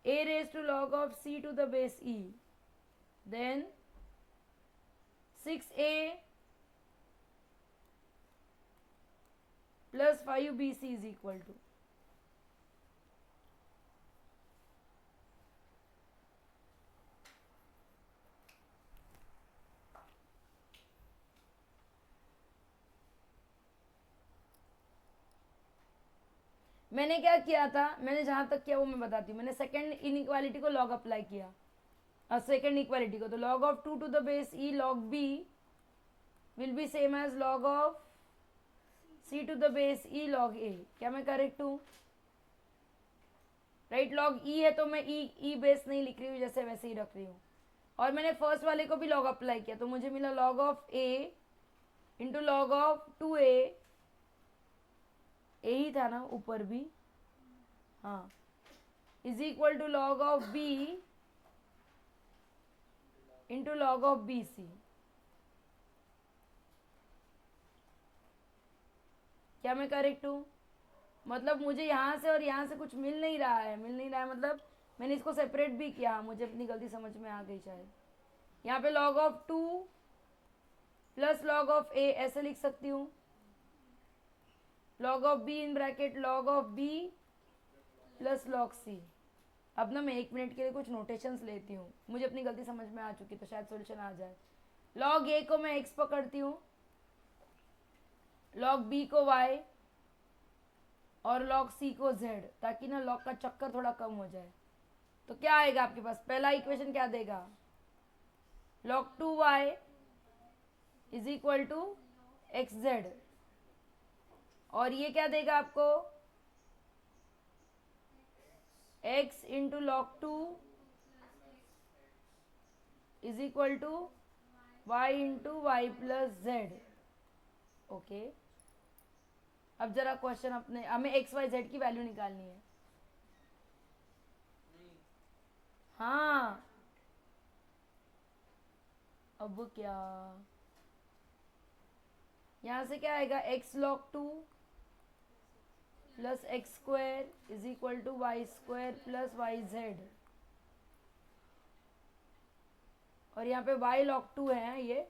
a raised to log of c to the base e. Then 6a plus 5bc is equal to, मैंने क्या किया था, मैंने जहाँ तक किया वो मैं बताती हूँ। मैंने सेकेंड इनइक्वालिटी को लॉग अप्लाई किया, सेकेंड इक्वालिटी को, तो log of 2 to the base e log b will be same as log of c to the base e log a। क्या मैं करेक्ट हूँ? राइट, लॉग e है तो मैं e बेस नहीं लिख रही हूँ, जैसे वैसे ही रख रही हूँ। और मैंने फर्स्ट वाले को भी लॉग अप्लाई किया तो मुझे मिला log of a into log of 2a, a ही था ना ऊपर भी, हाँ, is equal to log of b into log of b c. क्या मैं करेक्ट हूँ? मतलब मुझे यहाँ से और यहाँ से कुछ मिल नहीं रहा है, मतलब मैंने इसको सेपरेट भी किया, मुझे अपनी गलती समझ में आ गई शायद। यहाँ पे log of 2 plus log of a ऐसे लिख सकती हूँ, log of b in bracket log of b plus log c। अब ना मैं 1 मिनट के लिए कुछ नोटेशंस लेती हूँ, मुझे अपनी गलती समझ में आ चुकी तो शायद सॉल्यूशन आ जाए। लॉग a को मैं x पकड़ती हूँ, लॉग b को y और लॉग c को z, ताकि ना लॉग का चक्कर थोड़ा कम हो जाए। तो क्या आएगा आपके पास? पहला इक्वेशन क्या देगा? log 2y is equal to xz, और ये क्या देगा आपको? x into log 2 is equal to y into y plus z. Okay, अब जरा क्वेश्चन अपने, हमें एक्स वाई जेड की वैल्यू निकालनी है। हाँ, अब क्या, यहाँ से क्या आएगा? x log 2 plus x square is equal to y square plus y z, और यहाँ पे y log 2 है ये,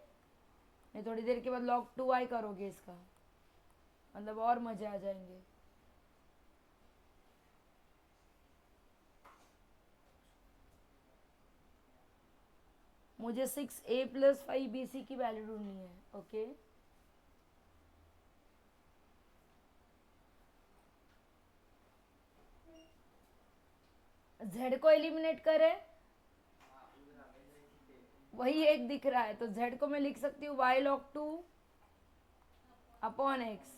मैं थोड़ी देर के बाद log 2y करोगे इसका, मतलब और मजे आ जाएंगे। मुझे 6a प्लस 5bc की वैल्यू ढूंढनी है। ओके, z को एलिमिनेट करें, वही एक दिख रहा है, तो z को मैं लिख सकती हूँ y log 2 अपॉन x,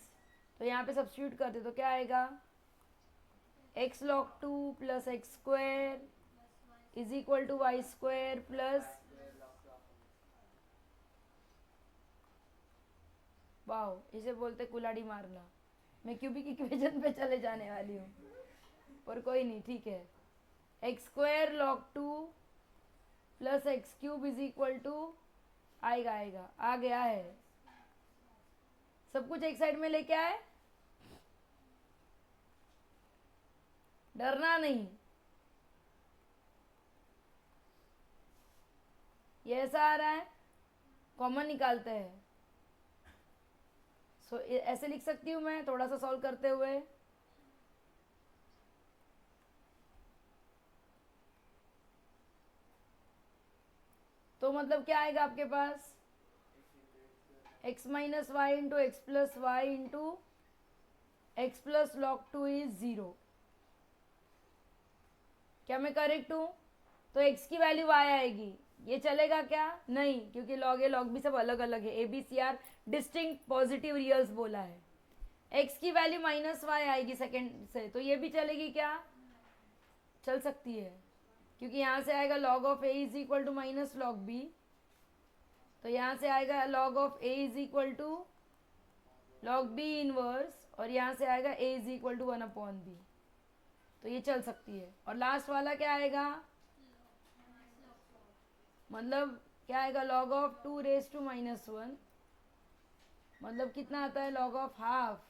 तो यहाँ पे सब्स्टिट्यूट करते तो क्या आएगा? x log 2 plus x square is equal to y square plus, wow, इसे बोलते कुलाड़ी मारना। मैं क्यूबिक इक्वेशन पे चले जाने वाली हूँ, पर कोई नहीं, ठीक है। X square log 2 plus x cube is equal to, आएगा, आ गया है, सब कुछ एक साइड में लेके आए, डरना नहीं। ये ऐसा आ रहा है, कॉमन निकालते हैं। सो ऐसे लिख सकती हूँ मैं थोड़ा सा सॉल्व करते हुए, तो मतलब क्या आएगा आपके पास? x minus y into x plus y into x plus log 2 is 0। क्या मैं करेक्ट हूँ? तो x की वैल्यू y आएगी। ये चलेगा क्या? नहीं, क्योंकि लॉग ए लॉग बी सब अलग अलग है। A B C are distinct positive reals बोला है। x की वैल्यू माइनस वाई आएगी सेकेंड से, तो ये भी चलेगी क्या? चल सकती है, क्योंकि यहाँ से आएगा log of a is equal to minus log b, तो यहाँ से आएगा log of a is equal to log b inverse, और यहाँ से आएगा a is equal to 1/b। तो ये चल सकती है। और लास्ट वाला क्या आएगा? मतलब क्या आएगा? log of 2 raise to minus 1, मतलब कितना आता है? log ऑफ हाफ,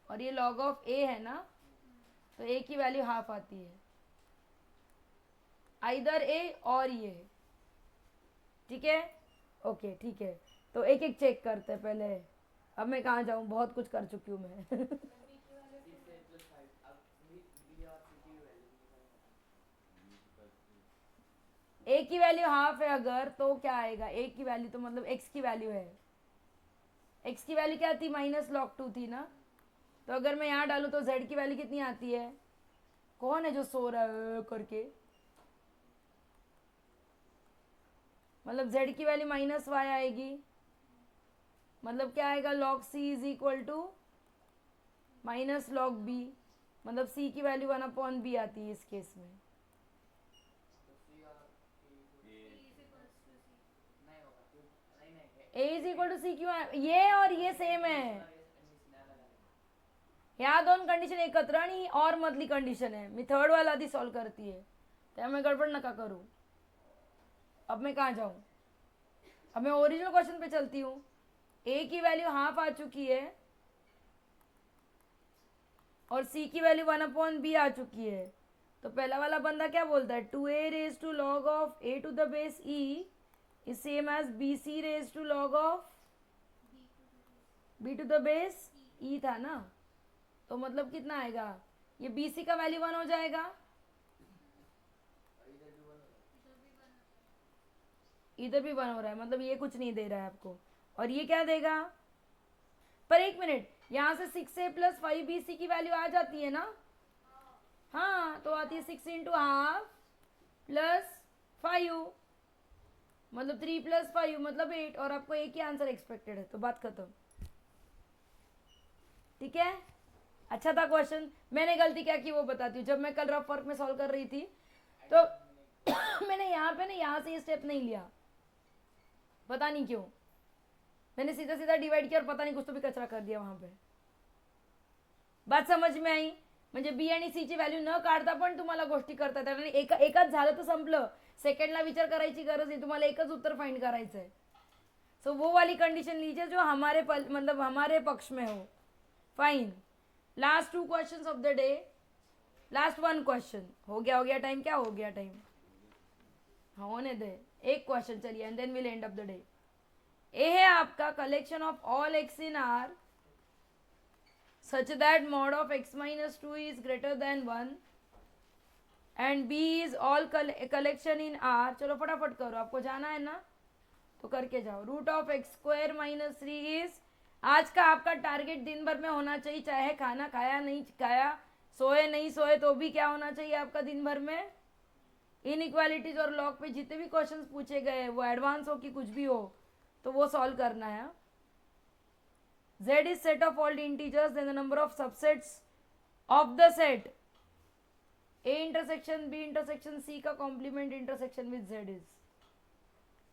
और ये log ऑफ a है ना, तो a की वैल्यू हाफ आती है। आइदर a और ये, ठीक है? ओके ठीक है, तो एक एक चेक करते हैं पहले। अब मैं कहाँ जाऊँ, बहुत कुछ कर चुकी हूँ मैं। 6 plus 5 अब b और c की वैल्यू a की वैल्यू हाफ है अगर, तो क्या आएगा? a की वैल्यू तो मतलब x की वैल्यू है। x की वैल्यू क्या थी? माइनस लॉग 2 थी ना, तो अगर मैं यहाँ डालूँ तो z की वैल्यू कितनी आती है? कौन है जो सो रहा है करके? मतलब z की वैल्यू माइनस वाई आएगी, मतलब क्या आएगा? log c is equal to minus log b, मतलब c की वैल्यू 1/b आती है इस केस में। तो c और नहीं होगा क्यों? नहीं नहीं a इज इक्वल टू सी क्यों ये और ये सेम है। यहाँ दोन कंडिशन एकत्र आणि और मधली कंडिशन है, मी थर्ड वाला आधी सॉल्व करती है, त्यामुळे गडबड नका करू। अब मैं कहाँ जाऊँ? अब मैं ओरिजिनल क्वेश्चन पे चलती हूँ। a की वैल्यू हाफ आ चुकी है और c की वैल्यू 1/b आ चुकी है, तो पहला वाला बंदा क्या बोलता है? 2a raise to log of a to the base e is same as bc raise to log of b to the base e था ना, तो मतलब कितना आएगा? ये bc का वैल्यू 1 हो जाएगा, इधर भी 1 हो रहा है, मतलब ये कुछ नहीं दे रहा है आपको। और ये क्या देगा? पर एक मिनट, यहाँ से 6a प्लस 5bc की वैल्यू आ जाती है ना? हाँ, तो आती है 6 इंटू हाफ प्लस 5, मतलब 3 प्लस 5 मतलब 8, और आपको एक ही आंसर एक्सपेक्टेड है, तो बात खत्म। ठीक है, अच्छा था क्वेश्चन। मैंने गलती क्या की वो बताती हूँ। जब मैं कल रफ वर्क में सॉल्व कर रही थी तो मैंने यहाँ पे ना यहाँ से ये स्टेप नहीं लिया, पता नहीं क्यों। मैंने सीधा सीधा डिवाइड किया और पता नहीं कुछ तो भी कचरा कर दिया वहां पे। बात समझ में आई? म्हणजे बी आणि सी ची व्हॅल्यू न काढता पण तुम्हाला गोष्टी करता येतात आणि एकच झालं तर संपलं, सेकंडला विचार करायची गरज नाही, तुम्हाला एकच उत्तर फाइंड करायचं है। सो वो वाली कंडीशन लीजिए जो हमारे मतलब हमारे पक्ष में हो। Fine, last 2 questions of the day, last 1 question. हो गया टाइम? क्या हो गया टाइम? हाँ होने दे, एक क्वेश्चन चलिए and then will end of the day. A है आपका collection of all x in R such that mod of x minus 2 is greater than 1 and b is all collection in R. चलो फटाफट करो, आपको जाना है ना तो करके जाओ। Root of x square minus 3 is, आज का आपका टारगेट दिन भर में होना चाहिए, चाहे खाना खाया नहीं खाया, सोए नहीं सोए, तो भी क्या होना चाहिए आपका दिन भर में? इनइक्वालिटीज और लॉग पे जितने भी क्वेश्चंस पूछे गए वो एडवांस हो कि कुछ भी हो तो वो सॉल्व करना है। Z is set of all integers, then the number of subsets of the set A intersection B intersection C का complement intersection with Z is,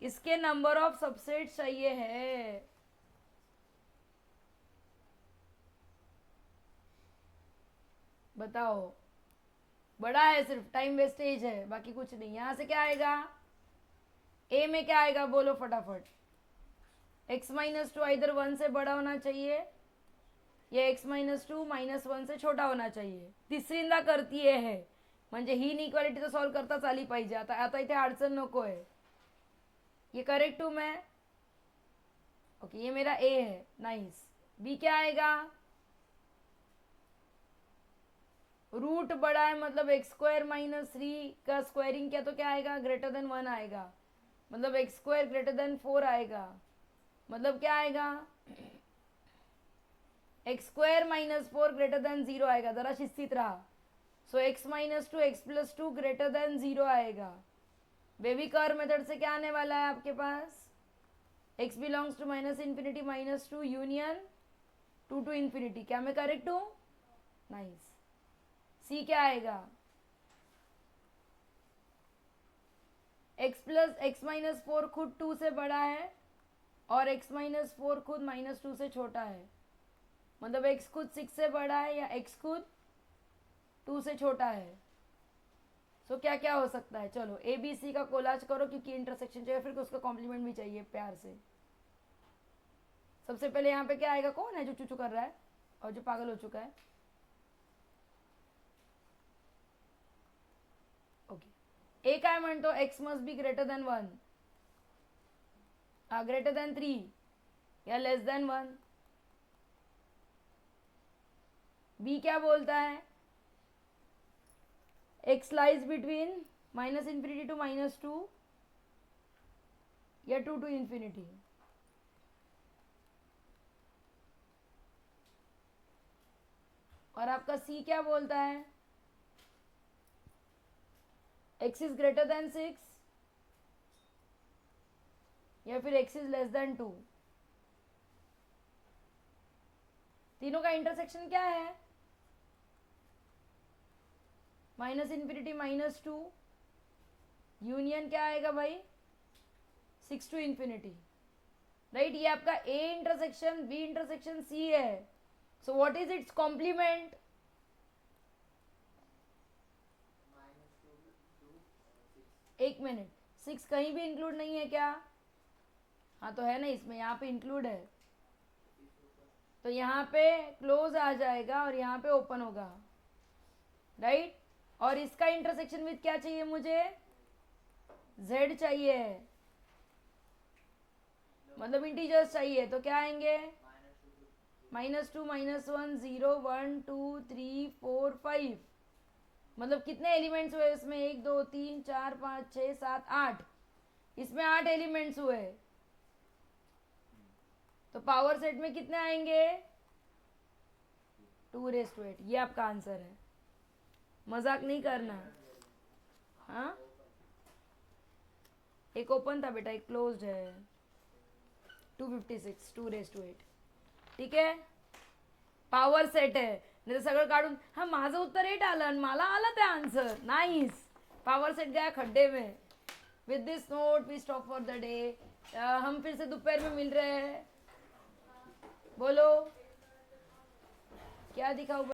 इसके नंबर ऑफ सबसेट चाहिए है। बताओ, बड़ा है, सिर्फ टाइम वेस्टेज है, बाकी कुछ नहीं। यहां से क्या आएगा? ए में क्या आएगा बोलो फटाफट? x माइनस 2 इधर 1 से बड़ा होना चाहिए, या x माइनस 2 माइनस 1 से छोटा होना चाहिए। तिसरींदा करती है म्हणजे ही इनइक्वालिटी तो सॉल्व करताच आली पाहिजे। आता इथे अडचण नको है। ये करेक्ट हूं मैं? ओके, ये मेरा a है, नाइस। b क्या आएगा? रूट बड़ा है मतलब एक्स स्क्वायर माइनस 3 का स्क्वायरिंग किया तो क्या आएगा? ग्रेटर देन 1 आएगा, मतलब एक्स स्क्वायर ग्रेटर देन 4 आएगा, मतलब क्या आएगा? X square minus 4 greater than 0 आएगा, जरा शिस्तित रहा। So x minus two x plus two greater than 0 आएगा। बेबी कर्व मेथड से क्या आने वाला है आपके पास, x belongs to minus infinity minus two union 2 to infinity. क्या मैं करेक्ट हूँ? नाइस। सी क्या आएगा, x प्लस एक्स माइनस 4 खुद 2 से बड़ा है और x माइनस 4 खुद माइनस 2 से छोटा है, मतलब x खुद 6 से बड़ा है या x खुद 2 से छोटा है। सो क्या क्या हो सकता है, चलो ए बी सी का कोलाज करो, क्योंकि इंटरसेक्शन चाहिए, फिर उसका कॉम्प्लीमेंट भी चाहिए प्यार से। सबसे पहले यहाँ पे क्या आएगा, कौन है जो चूचू कर रहा है और जो पागल हो चुका है? ओके, ए काय म्हणतो x must be greater than 1, greater than 3 या लेस देन 1। बी क्या बोलता है, x lies between minus infinity to minus 2 या 2 टू इन्फिनिटी। और आपका सी क्या बोलता है, एक्स इज ग्रेटर देन 6 या फिर एक्स इज लेस देन 2। तीनों का इंटरसेक्शन क्या है, माइनस इन्फिनिटी माइनस 2 यूनियन क्या आएगा भाई, 6 टू इन्फिनिटी, राइट। ये आपका A intersection B intersection C है। So what is its complement, एक मिनट, 6 कहीं भी इंक्लूड नहीं है क्या? हाँ तो है ना, इसमें यहाँ पे इंक्लूड है, तो यहाँ पे क्लोज आ जाएगा और यहाँ पे ओपन होगा, राइट। और इसका इंटरसेक्शन विथ क्या चाहिए मुझे, z चाहिए, मतलब इंटीजर्स चाहिए, तो क्या आएंगे, -2 -1 0 1 2 3 4 5। मतलब कितने एलिमेंट्स हुए इसमें, 1 2 3 4 5 6 7 8, इसमें 8 एलिमेंट्स हुए। तो पावर सेट में कितने आएंगे, 2�8। ये आपका आंसर है, मजाक नहीं करना। हाँ, एक ओपन था बेटा, एक क्लोज्ड है, 256 2�8, ठीक है। पावर सेट है, नाही तर सगळं काढून, हा माझं उत्तर 8 आलं आणि मला आलं ते आंसर, नाइस। पावर सेट गया खड्डे में। With this note we stop for the day. हम फिर से दोपहर में मिल रहे हैं, बोलो क्या दिखाऊं।